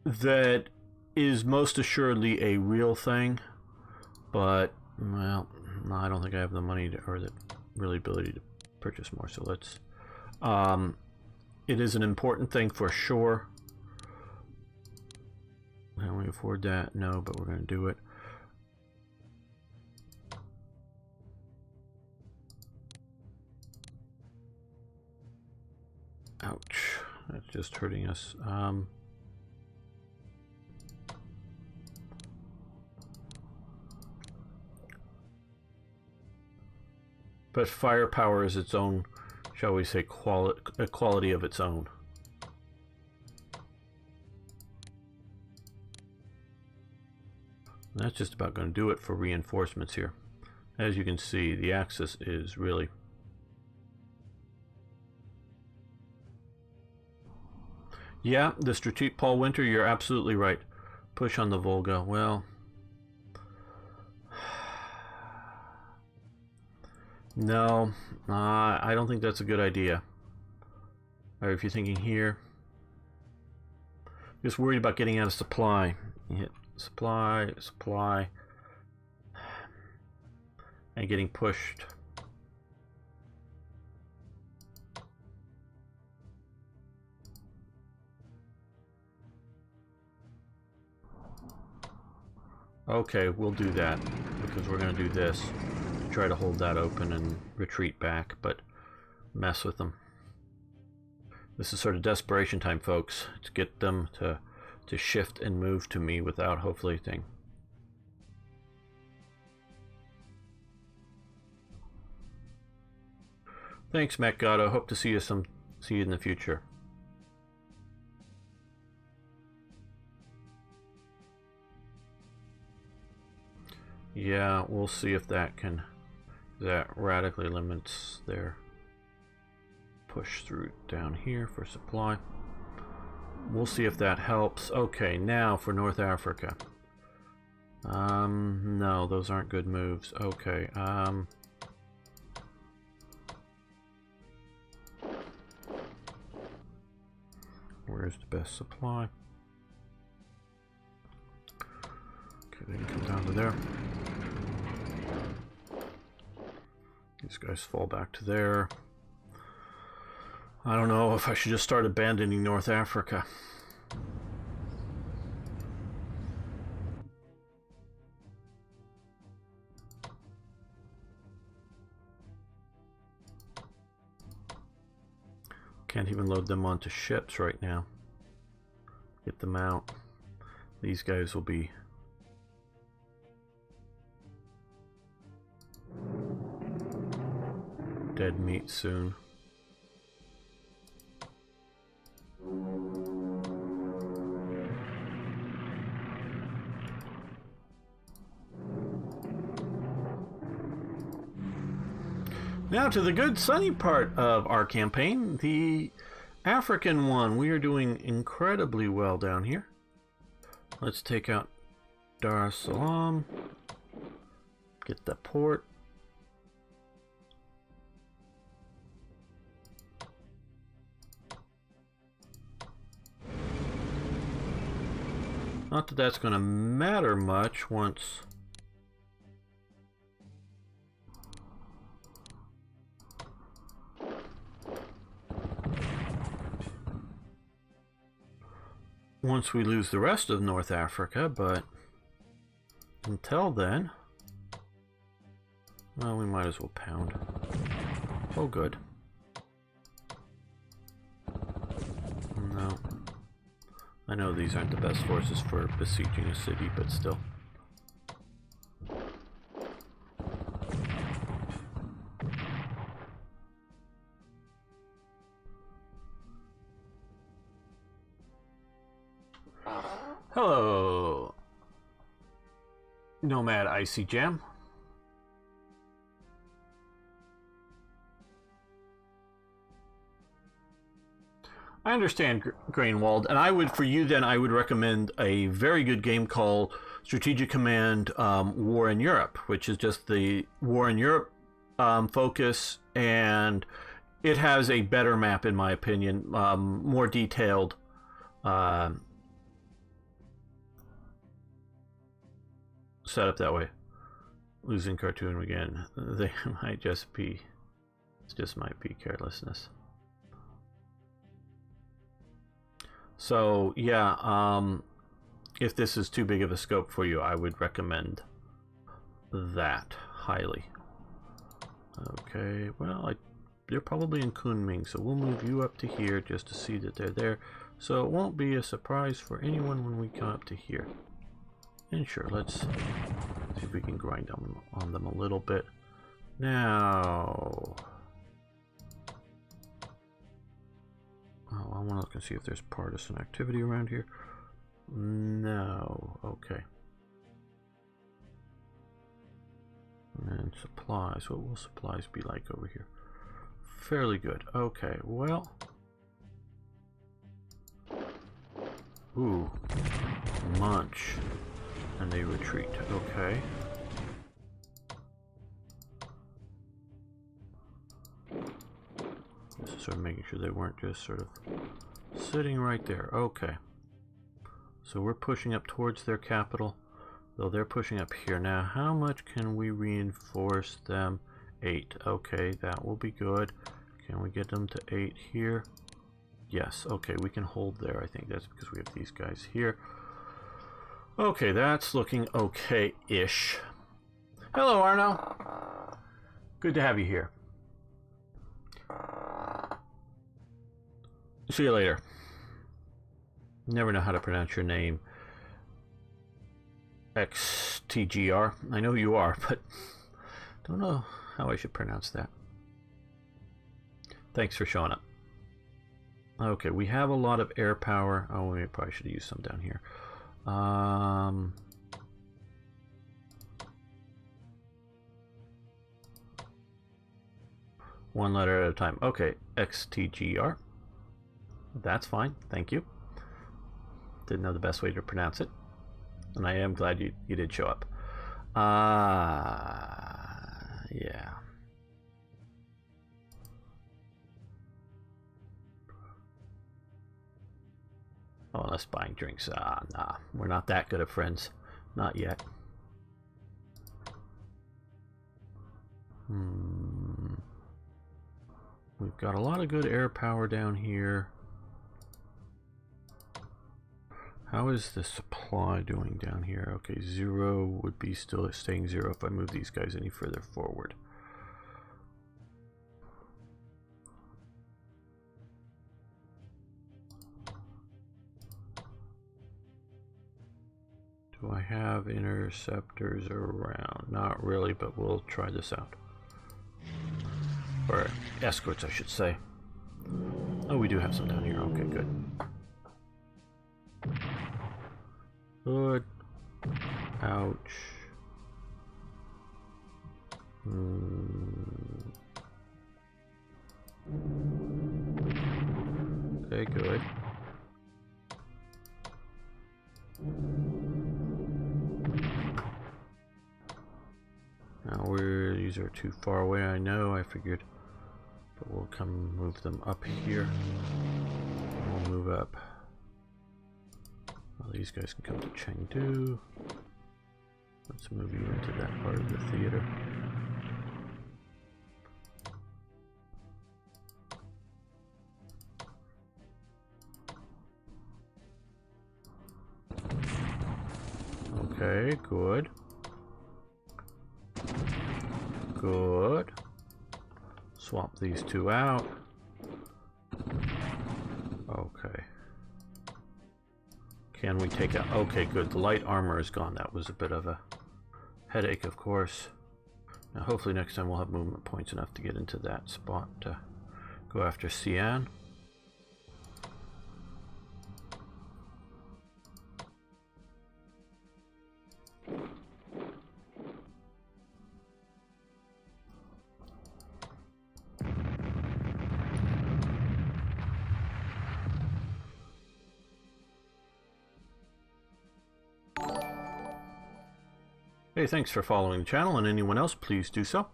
That is most assuredly a real thing, but, well, I don't think I have the money to, or the really ability to purchase more, so let's, it is an important thing for sure. Can we afford that? No, but we're going to do it. Ouch. That's just hurting us. But firepower is its own, shall we say, a quality of its own. And that's just about going to do it for reinforcements here. As you can see, the axis is really... Yeah, the strategic Paul Winter, you're absolutely right. Push on the Volga. Well, No, I don't think that's a good idea. Or if you're thinking here, just worried about getting out of supply. You hit supply, supply, and getting pushed. Okay, we'll do that because we're going to do this. Try to hold that open and retreat back, but mess with them. This is sort of desperation time, folks, to get them to shift and move to me without hopefully thing. Thanks, Matt Gatto. Hope to see you in the future. Yeah, we'll see if that radically limits their push through down here for supply. We'll see if that helps. Okay, now for North Africa. No, those aren't good moves. Okay, where's the best supply? Okay, they can come down to there. These guys fall back to there. I don't know if I should just start abandoning North Africa. Can't even load them onto ships right now. Get them out. These guys will be dead meat soon. Now to the good sunny part of our campaign, the African one. We are doing incredibly well down here. Let's take out Dar es Salaam. Get the port. Not that that's going to matter much once we lose the rest of North Africa, but until then, well, we might as well pound. Oh, good. No. I know these aren't the best forces for besieging a city, but still. Hello, Nomad Icy Gem. I understand, Grainwald, and I would, for you then, I would recommend a very good game called Strategic Command War in Europe, which is just the War in Europe focus, and it has a better map, in my opinion, more detailed. Set up that way. Losing cartoon again. They might just be, it just might be carelessness. So yeah, if this is too big of a scope for you, I would recommend that highly. Okay, well, they're probably in Kunming, so we'll move you up to here just to see that they're there, so it won't be a surprise for anyone when we come up to here. And sure, let's see if we can grind on them a little bit. Now, oh, I want to look and see if there's partisan activity around here. No. Okay. And supplies. What will supplies be like over here? Fairly good. Okay, well. Ooh. Munch. And they retreat. Okay. Just sort of making sure they weren't just sort of sitting right there. Okay. So we're pushing up towards their capital, though they're pushing up here. Now, how much can we reinforce them? 8. Okay, that will be good. Can we get them to 8 here? Yes. Okay, we can hold there. I think that's because we have these guys here. Okay, that's looking okay-ish. Hello, Arno. Good to have you here. See you later. Never know how to pronounce your name. XTGR. I know you are, but don't know how I should pronounce that. Thanks for showing up. Okay, we have a lot of air power. Oh, we probably should have used some down here. One letter at a time. Okay, XTGR. That's fine, thank you. Didn't know the best way to pronounce it. And I am glad you did show up. Yeah. Oh, unless buying drinks. Nah. We're not that good of friends. Not yet. We've got a lot of good air power down here. How is the supply doing down here? Okay, 0 would be still staying 0 if I move these guys any further forward. Do I have interceptors around? Not really, but we'll try this out. Or escorts, I should say. Oh, we do have some down here. Okay, good. Good. Ouch. Okay, good. Now these are too far away, I know, I figured. But we'll come move them up here. We'll move up. Well, these guys can come to Chengdu. Let's move you into that part of the theater. Okay, good. Good. Swap these two out. Okay. Can we take out... Okay, good. The light armor is gone. That was a bit of a headache, of course. Now, hopefully next time we'll have movement points enough to get into that spot to go after Xi'an. Hey, thanks for following the channel, and anyone else, please do so.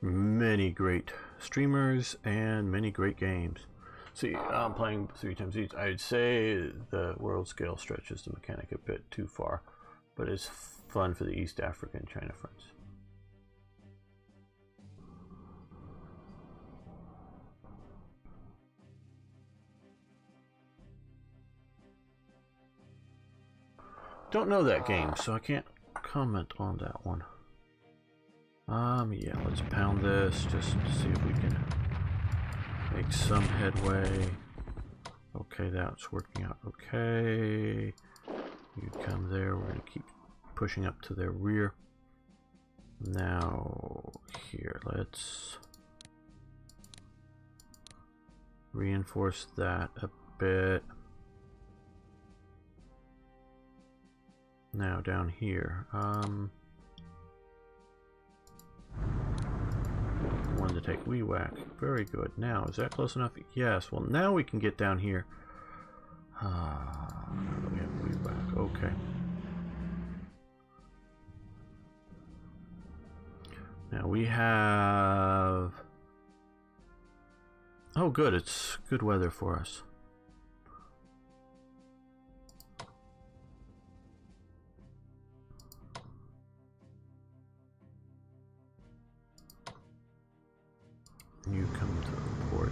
Many great streamers and many great games. See, I'm playing 3 times each. I'd say the world scale stretches the mechanic a bit too far, but it's fun for the East Africa and China fronts. Don't know that game, so I can't comment on that one. Yeah, let's pound this just to see if we can make some headway. Okay, that's working out okay. You come there, we're going to keep pushing up to their rear. Now, here, let's reinforce that a bit. Now down here, one to take whack. Very good. Now, is that close enough? Yes. Well, now we can get down here. We have whack. Okay. Now we have... Oh, good. It's good weather for us. You come to the port.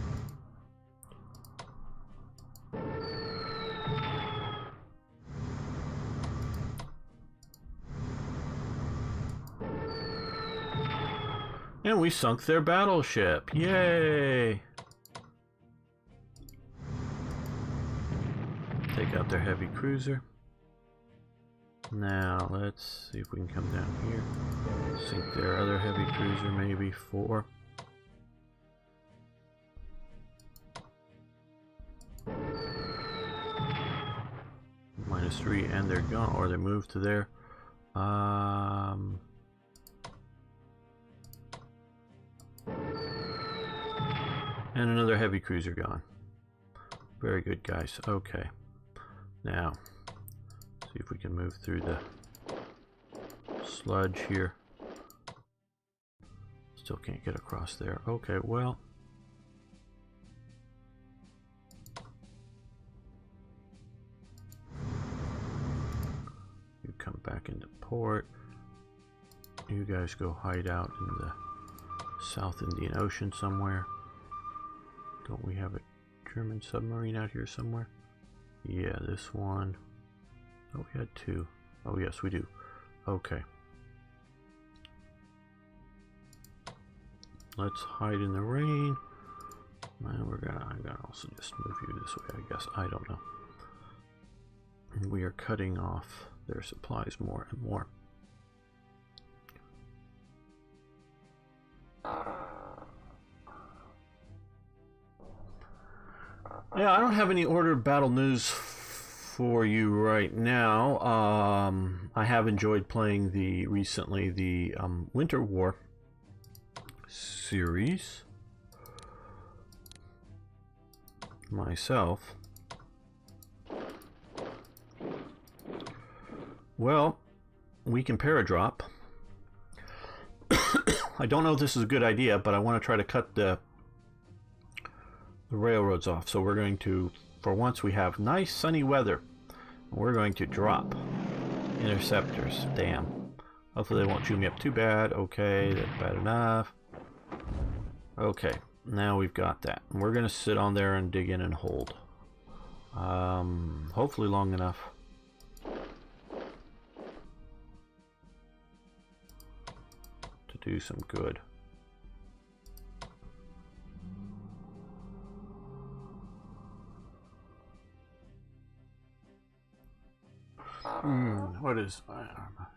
And we sunk their battleship. Yay! Take out their heavy cruiser. Now, let's see if we can come down here. Sink their other heavy cruiser, maybe 4. -3, and they're gone, or they moved to there. And another heavy cruiser gone. Very good, guys. Okay. Now, see if we can move through the sludge here. Still can't get across there. Okay, well. You come back into port. You guys go hide out in the South Indian Ocean somewhere. Don't we have a German submarine out here somewhere? Yeah, this one. Oh, we had 2. Oh, yes, we do. Okay. Let's hide in the rain. And I'm gonna also just move you this way, I guess. I don't know. And we are cutting off their supplies more and more. Yeah, I don't have any ordered battle news for you right now. I have enjoyed playing recently the Winter War series myself. Well, we can paradrop. I don't know if this is a good idea, but I want to try to cut the railroads off. So we're going to, for once we have nice sunny weather, we're going to drop interceptors. Damn. Hopefully they won't chew me up too bad. Okay, that's bad enough. Okay, now we've got that. We're going to sit on there and dig in and hold. Hopefully long enough. To do some good. What is my armor?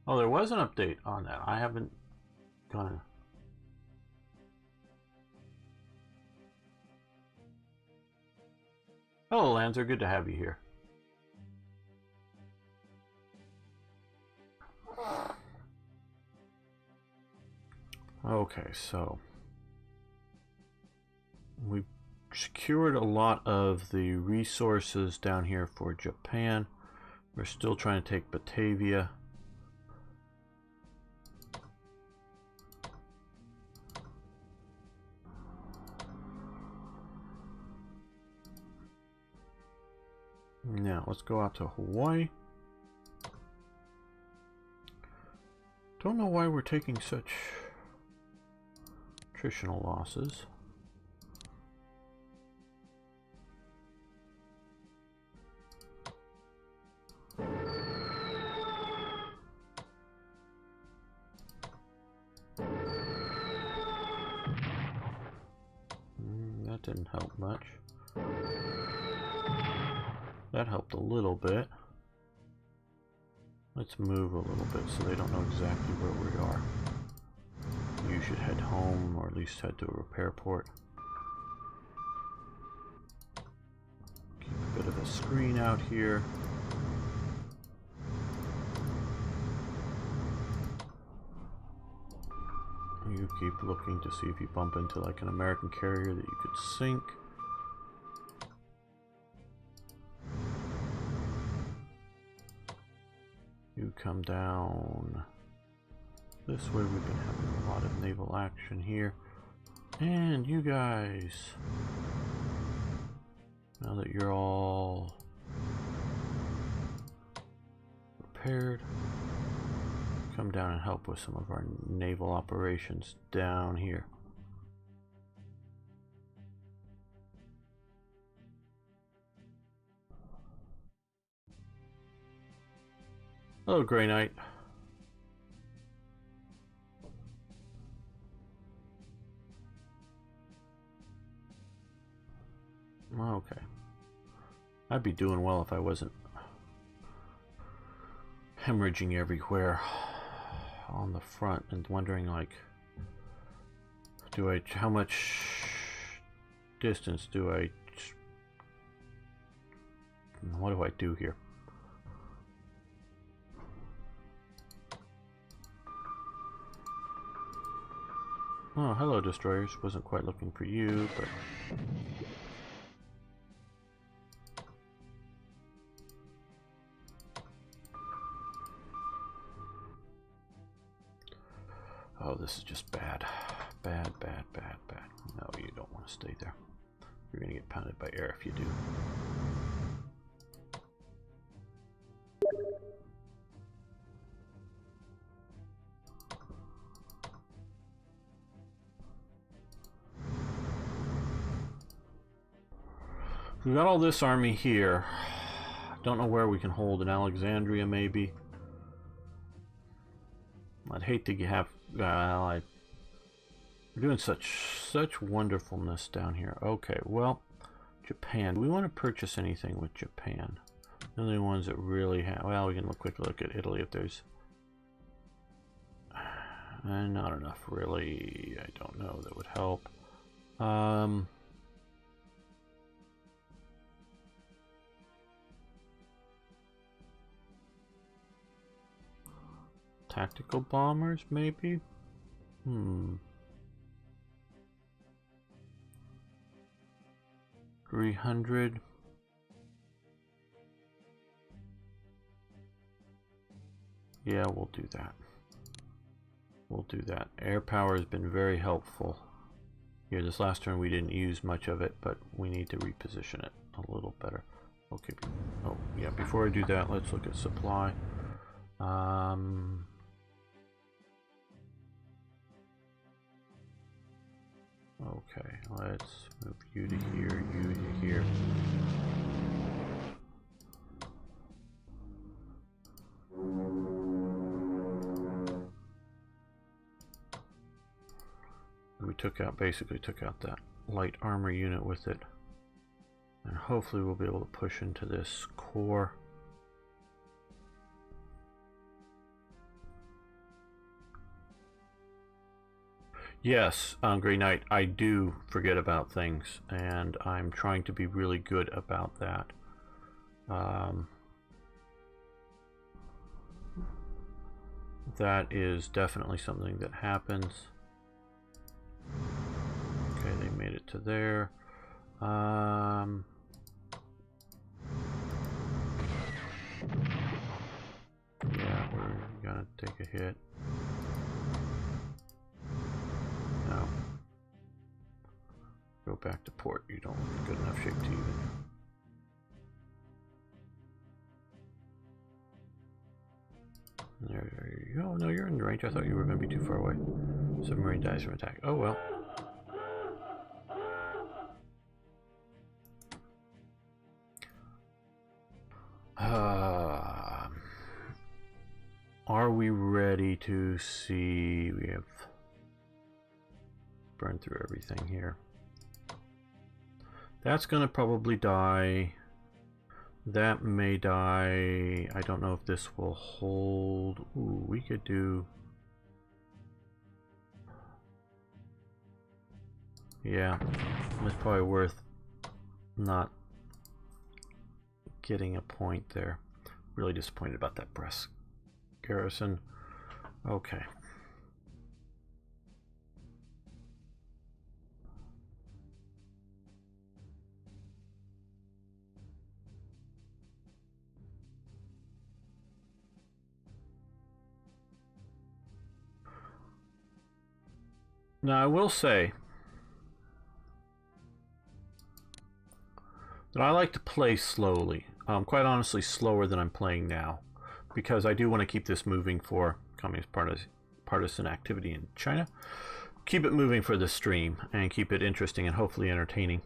Oh, there was an update on that. I haven't gone. Hello, Lancer. Good to have you here. Okay, so we've secured a lot of the resources down here for Japan. We're still trying to take Batavia. Now, let's go out to Hawaii. Don't know why we're taking such attritional losses. That didn't help much. That helped a little bit. Let's move a little bit so they don't know exactly where we are. You should head home, or at least head to a repair port. Keep a bit of a screen out here. You keep looking to see if you bump into like an American carrier that you could sink. You You come down this way. We've been having a lot of naval action here. And you guys, now that you're all prepared, come down and help with some of our naval operations down here. Hello, Grey Knight. Okay. I'd be doing well if I wasn't hemorrhaging everywhere on the front and wondering, like, how much distance do I, what do I do here? Oh, hello, destroyers. Wasn't quite looking for you, but... Oh, this is just bad. Bad, bad, bad, bad. No, you don't want to stay there. You're going to get pounded by air if you do. We've got all this army here. Don't know where we can hold in Alexandria, maybe. I'd hate to have... we're doing such wonderfulness down here. Okay, well, Japan. Do we want to purchase anything with Japan? The only ones that really have... Well, we can quickly look at Italy if there's... not enough, really. I don't know. That would help. Tactical bombers, maybe? 300. Yeah, we'll do that. We'll do that. Air power has been very helpful. Here, this last turn we didn't use much of it, but we need to reposition it a little better. Okay. Oh, yeah, before I do that, let's look at supply. Okay, let's move you to here, you to here. We basically took out that light armor unit with it. And hopefully we'll be able to push into this core. Yes, Grey Knight, I do forget about things, and I'm trying to be really good about that. That is definitely something that happens. Okay, they made it to there. Yeah, we're gonna take a hit. No. Go back to port. You don't look in good enough shape to even. There you go. No, you're in range. I thought you were going to be too far away. Submarine dies from attack. Oh well. Are we ready to see? We have burned through everything here. That's going to probably die. That may die. I don't know if this will hold. Ooh, we could do... Yeah, it's probably worth not getting a point there. Really disappointed about that Brest garrison. Okay. Now I will say that I like to play slowly. Quite honestly, slower than I'm playing now, because I do want to keep this moving for Communist partisan activity in China. Keep it moving for the stream and keep it interesting and hopefully entertaining.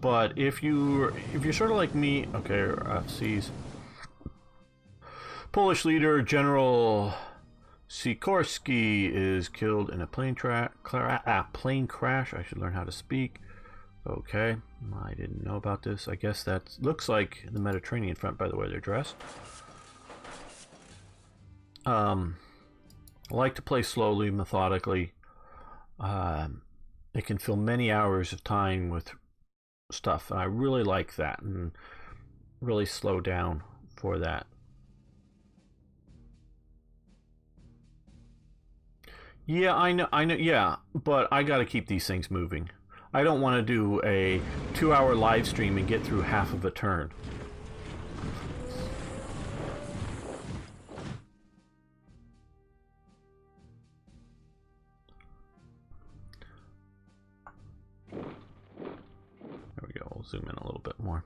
But if you're sort of like me, okay, FC's Polish leader General Sikorski is killed in a plane crash. I should learn how to speak. Okay, I didn't know about this. I guess that looks like the Mediterranean front by the way they're dressed. I like to play slowly, methodically. It can fill many hours of time with stuff, and I really like that, and really slow down for that. Yeah, I know, yeah, but I gotta keep these things moving. I don't want to do a 2-hour live stream and get through half of a turn. There we go, we'll zoom in a little bit more.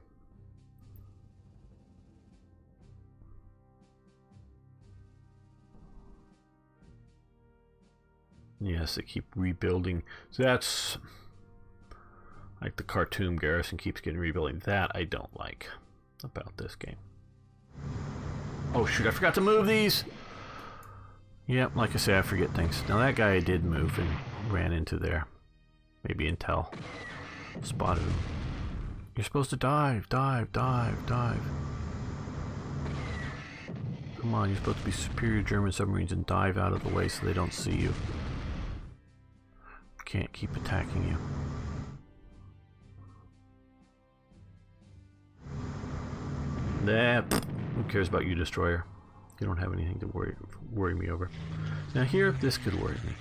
Yes, they keep rebuilding. So that's like the Khartoum garrison keeps getting rebuilding. That I don't like about this game. Oh shoot, I forgot to move these! Yep, like I say, I forget things. Now that guy did move and ran into there. Maybe Intel spotted him. You're supposed to dive, dive, dive, dive. Come on, you're supposed to be superior German submarines and dive out of the way so they don't see you. Can't keep attacking you. Nah, who cares about you, destroyer? You don't have anything to worry me over. Now here, this could worry me.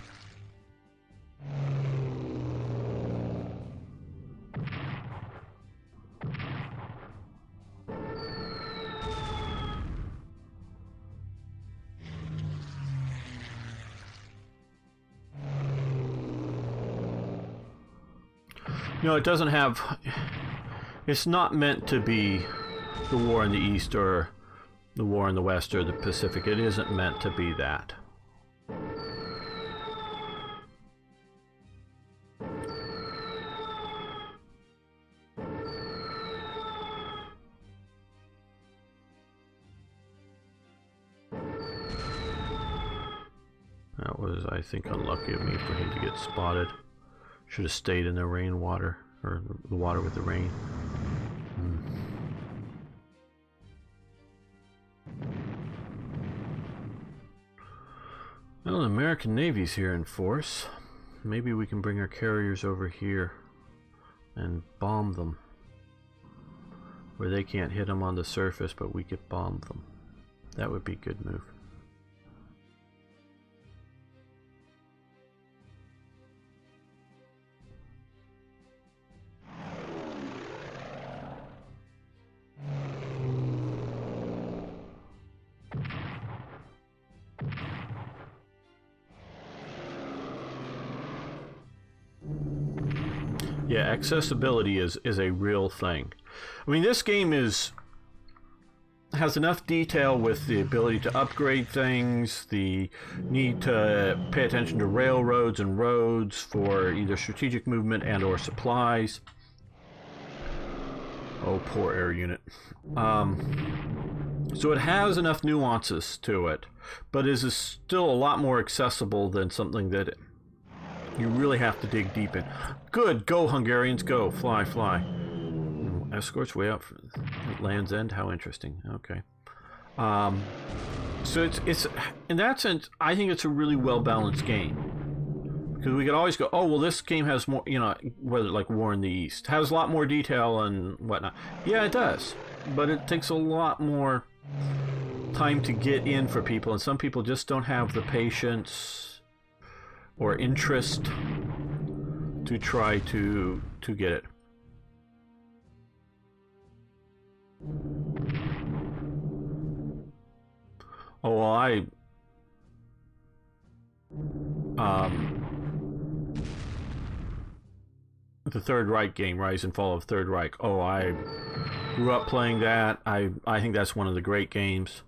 You know, it doesn't have... It's not meant to be the war in the East or the war in the West or the Pacific. It isn't meant to be that. That was, I think, unlucky of me for him to get spotted. Should have stayed in the rainwater, or the water with the rain. Well, the American Navy's here in force. Maybe we can bring our carriers over here and bomb them. Where they can't hit them on the surface, but we could bomb them. That would be a good move. Yeah, accessibility is a real thing. I mean, this game has enough detail with the ability to upgrade things, the need to pay attention to railroads and roads for either strategic movement and or supplies. Oh, poor air unit. So it has enough nuances to it, but is still a lot more accessible than something that you really have to dig deep in. Good, go Hungarians, go, fly, fly. Escorts way up at Land's End. How interesting. Okay. So it's in that sense, I think it's a really well balanced game, because we could always go, oh well, this game has more, you know, whether like War in the East has a lot more detail and whatnot. Yeah, it does, but it takes a lot more time to get in for people, and some people just don't have the patience or interest to try to get it. Oh, well, the Third Reich game, Rise and Fall of Third Reich. Oh, I grew up playing that. I think that's one of the great games.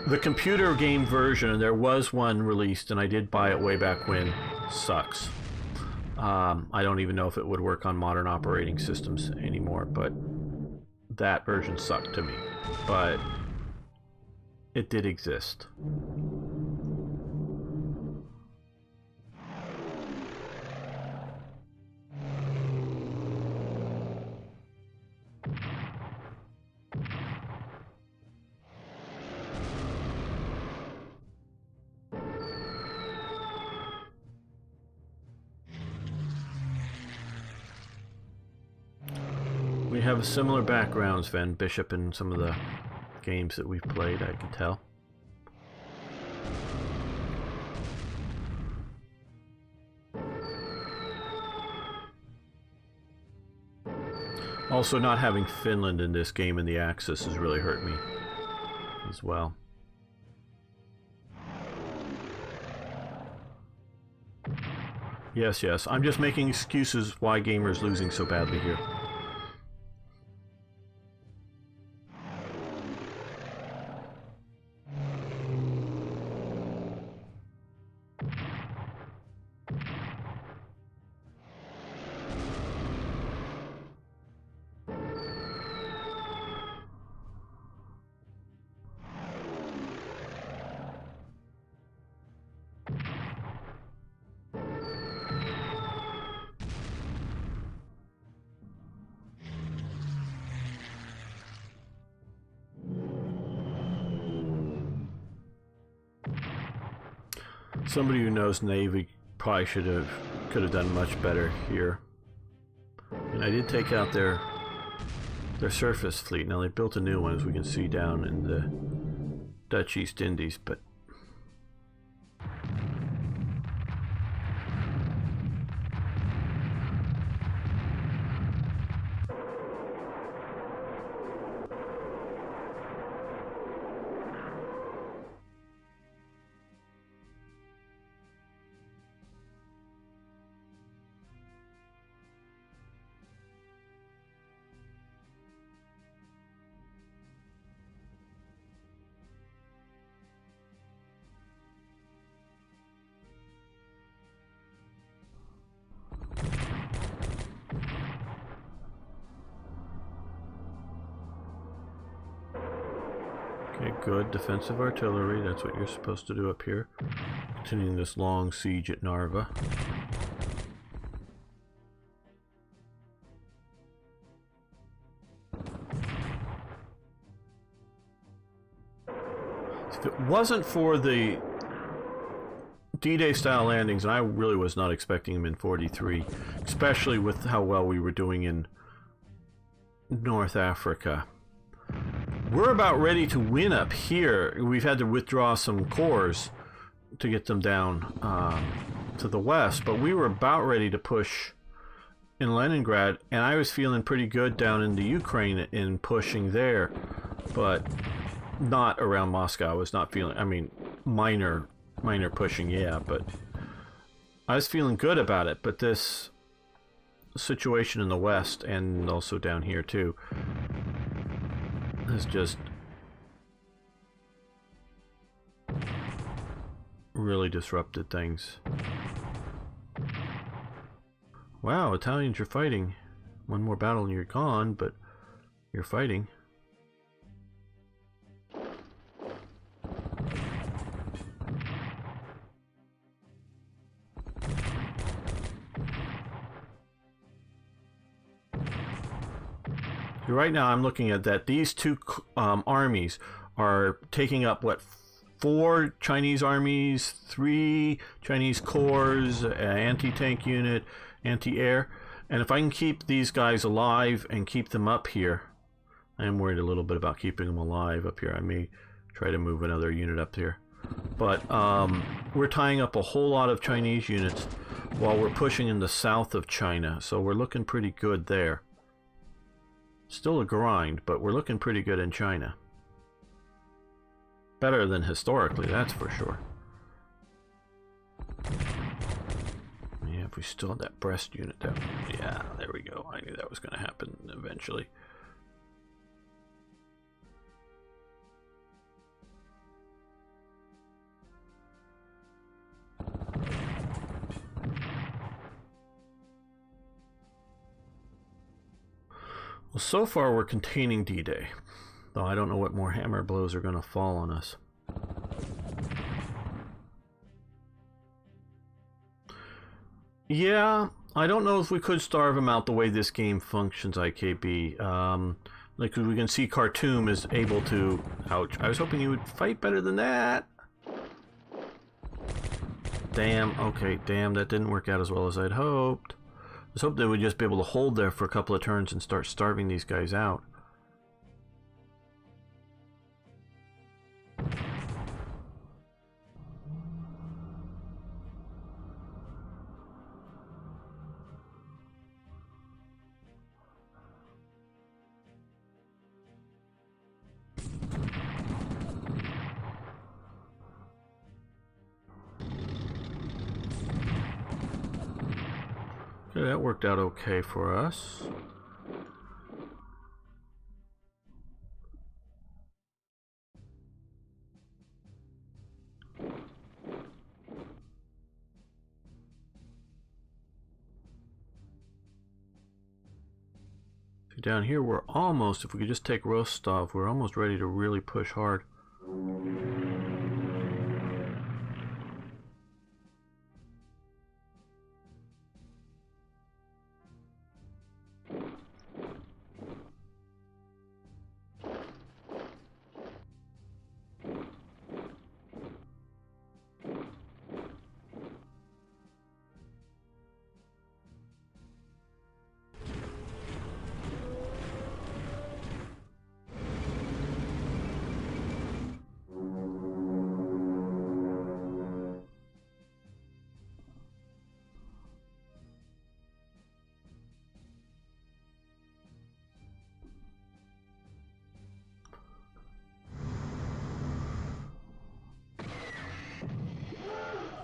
The computer game version, and there was one released, and I did buy it way back when, sucks. I don't even know if it would work on modern operating systems anymore, but that version sucked to me. But it did exist. We have similar backgrounds, Van Bishop, in some of the games that we've played, I can tell. Also, not having Finland in this game in the Axis has really hurt me as well. Yes, yes. I'm just making excuses why gamers losing so badly here. Somebody who knows Navy probably could have done much better here. And I did take out their surface fleet. Now they built a new one, as we can see down in the Dutch East Indies, but okay, good defensive artillery. That's what you're supposed to do up here. Continuing this long siege at Narva. If it wasn't for the D-Day style landings, and I really was not expecting them in 43, especially with how well we were doing in North Africa. We're about ready to win up here. We've had to withdraw some corps to get them down to the west, but we were about ready to push in Leningrad, and I was feeling pretty good down into Ukraine in pushing there, but not around Moscow. I was not feeling, I mean, minor pushing, yeah, but I was feeling good about it. But this situation in the west, and also down here too, has just really disrupted things. Wow, Italians, you're fighting. One more battle and you're gone, but you're fighting. Right now I'm looking at that these two armies are taking up, what, 4 Chinese armies, 3 Chinese corps, anti-tank unit, anti-air, and if I can keep these guys alive and keep them up here, I am worried a little bit about keeping them alive up here. I may try to move another unit up here, but we're tying up a whole lot of Chinese units while we're pushing in the south of China, so we're looking pretty good there. Still a grind, but we're looking pretty good in China. Better than historically, that's for sure. Yeah, if we still had that breast unit there. Yeah, there we go. I knew that was going to happen eventually. Well, so far we're containing D-Day, though I don't know what more hammer blows are going to fall on us. Yeah, I don't know if we could starve him out the way this game functions, IKB. Like we can see Khartoum is able to... Ouch, I was hoping you would fight better than that. Damn, okay, damn, that didn't work out as well as I'd hoped. I was hoping they would just be able to hold there for a couple of turns and start starving these guys out. Okay, that worked out okay for us. Down here we're almost, if we could just take Rostov, we're almost ready to really push hard.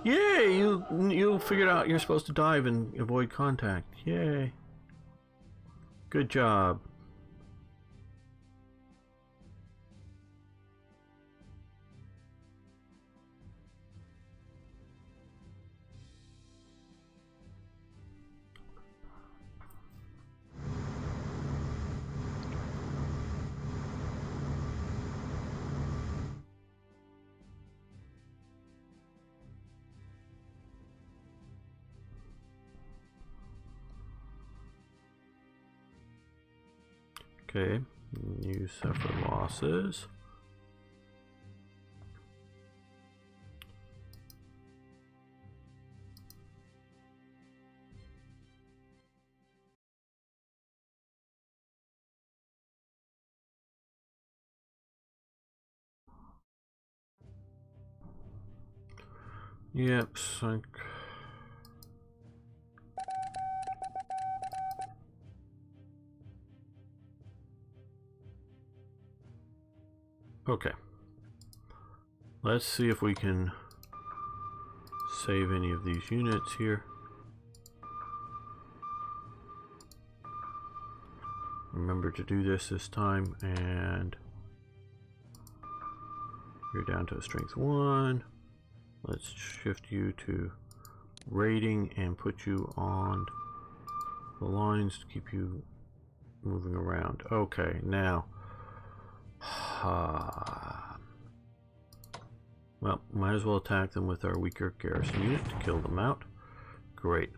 Yay! You figured out you're supposed to dive and avoid contact. Yay! Good job. Okay, you suffer losses. Yep, sunk. Okay. Let's see if we can save any of these units here. Remember to do this time, and you're down to a strength 1. Let's shift you to rating and put you on the lines to keep you moving around. Okay, now well, might as well attack them with our weaker garrison unit to kill them out. Great.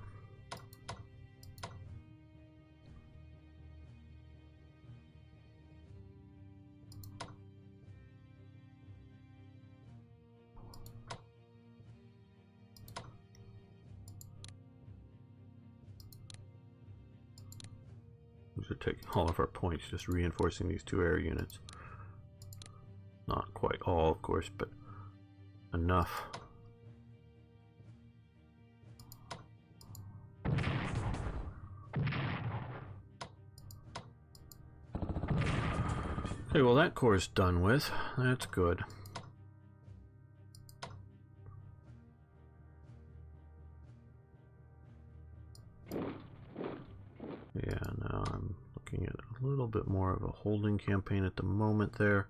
These are taking all of our points, just reinforcing these 2 air units. Not quite all, of course, but enough. Okay, well that core is done with. That's good. Yeah, now I'm looking at a little bit more of a holding campaign at the moment there.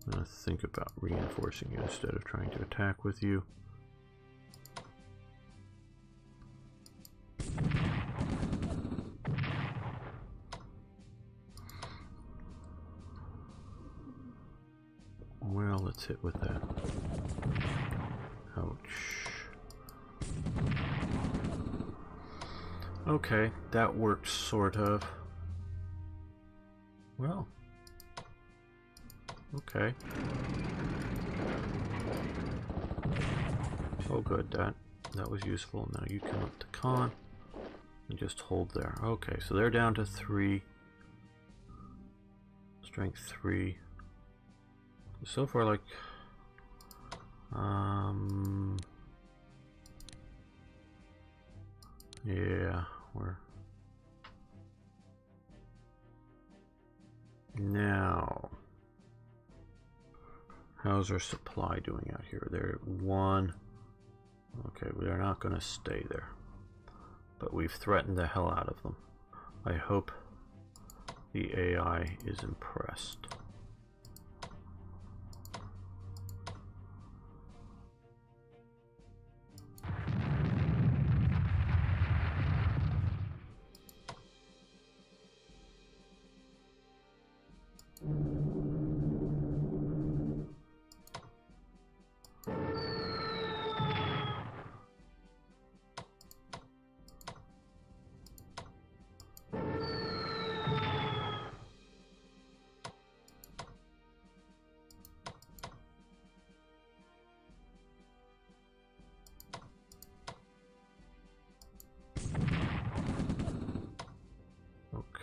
I'm going to think about reinforcing you instead of trying to attack with you. Well, let's hit with that. Ouch. Okay, that works sort of. Well. Okay. Oh good, that was useful. Now you come up to con and just hold there. Okay, so they're down to 3. Strength 3. So far, like, yeah, we're now. How's our supply doing out here? They're at 1. Okay, they're not going to stay there, but we've threatened the hell out of them. I hope the AI is impressed.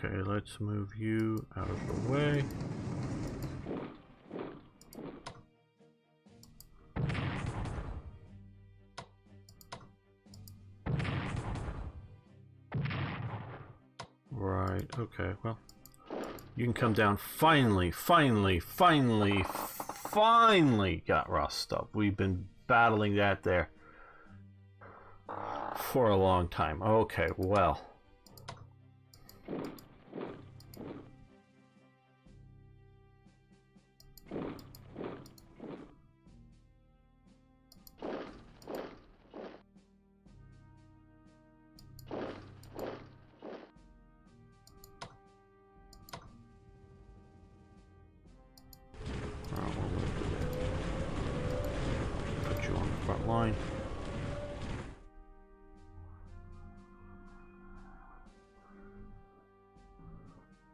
Okay, let's move you out of the way. Right, okay, well, you can come down. Finally got Rostov. We've been battling that there for a long time. Okay, well. Put you on the front line.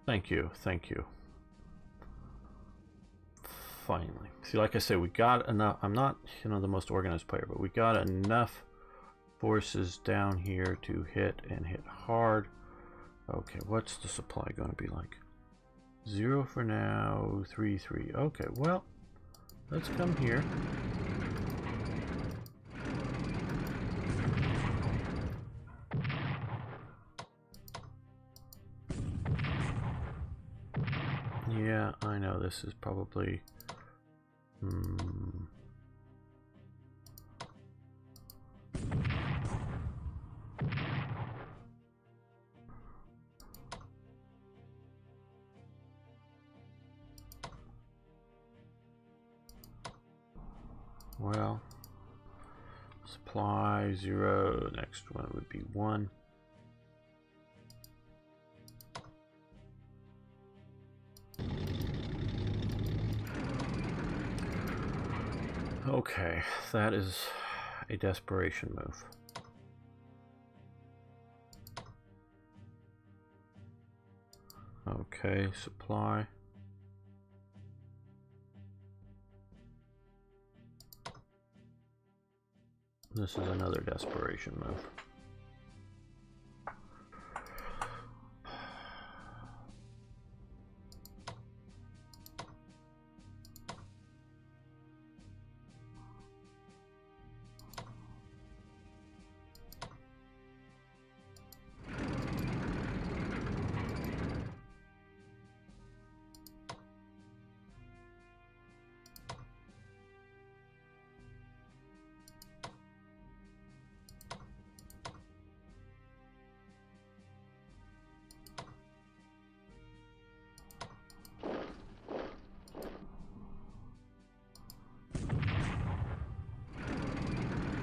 Thank you, thank you. Finally. See, like I say, we got enough. I'm not, the most organized player, but we got enough forces down here to hit and hit hard. Okay, what's the supply going to be like? 0 for now, 3, 3. Okay, well, let's come here. Yeah, I know this is probably... Well, supply 0, next one would be 1. Okay, that is a desperation move. Okay, supply. This is another desperation move.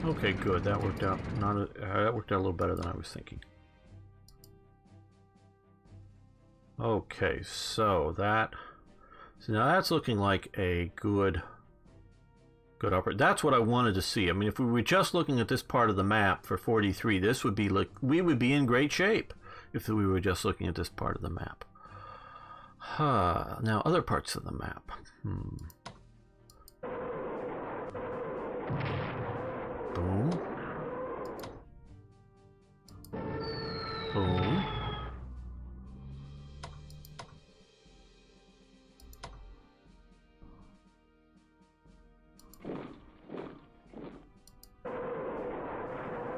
Okay, good. That worked out. That worked out a little better than I was thinking. Okay, so now that's looking like a good operation. That's what I wanted to see. I mean, if we were just looking at this part of the map for 43, this would be like, we would be in great shape if we were just looking at this part of the map. Now other parts of the map. Boom. Boom.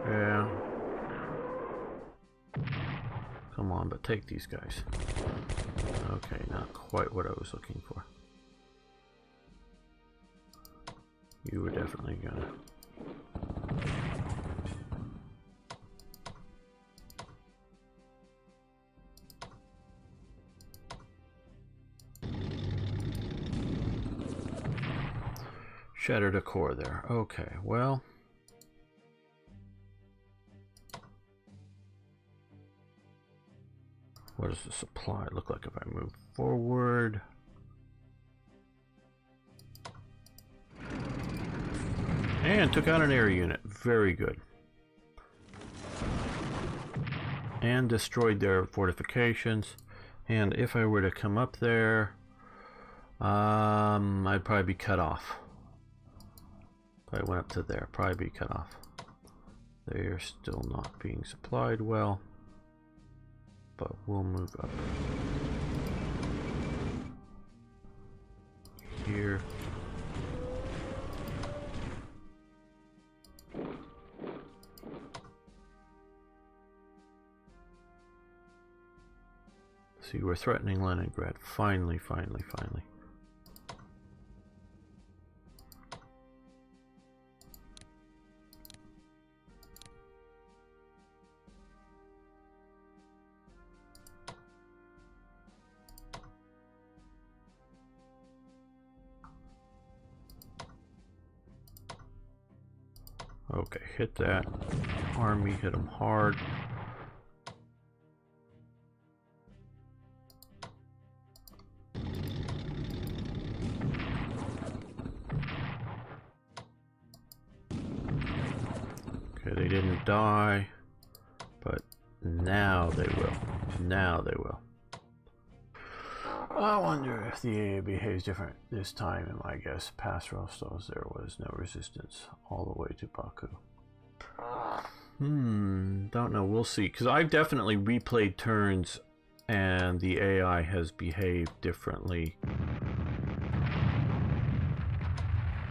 Yeah. Come on, but take these guys. Okay, not quite what I was looking for. You were definitely gonna. Shattered a core there. Okay, well. What does the supply look like if I move forward? And took out an air unit. Very good. And destroyed their fortifications. And if I were to come up there, I'd probably be cut off. If I went up to there, probably be cut off. They are still not being supplied well. But we'll move up here. See, we're threatening Leningrad. Finally. Okay, hit that. Army, hit them hard. Okay, they didn't die, but now they will. Now they will. I wonder if the AA behaves different this time. And my guess, past Rostovs, there was no resistance all the way to Baku. Don't know. We'll see. Because I've definitely replayed turns, and the AI has behaved differently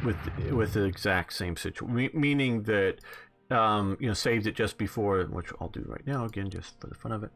with the exact same situation. Meaning that you know, saved it just before, which I'll do right now again, just for the fun of it.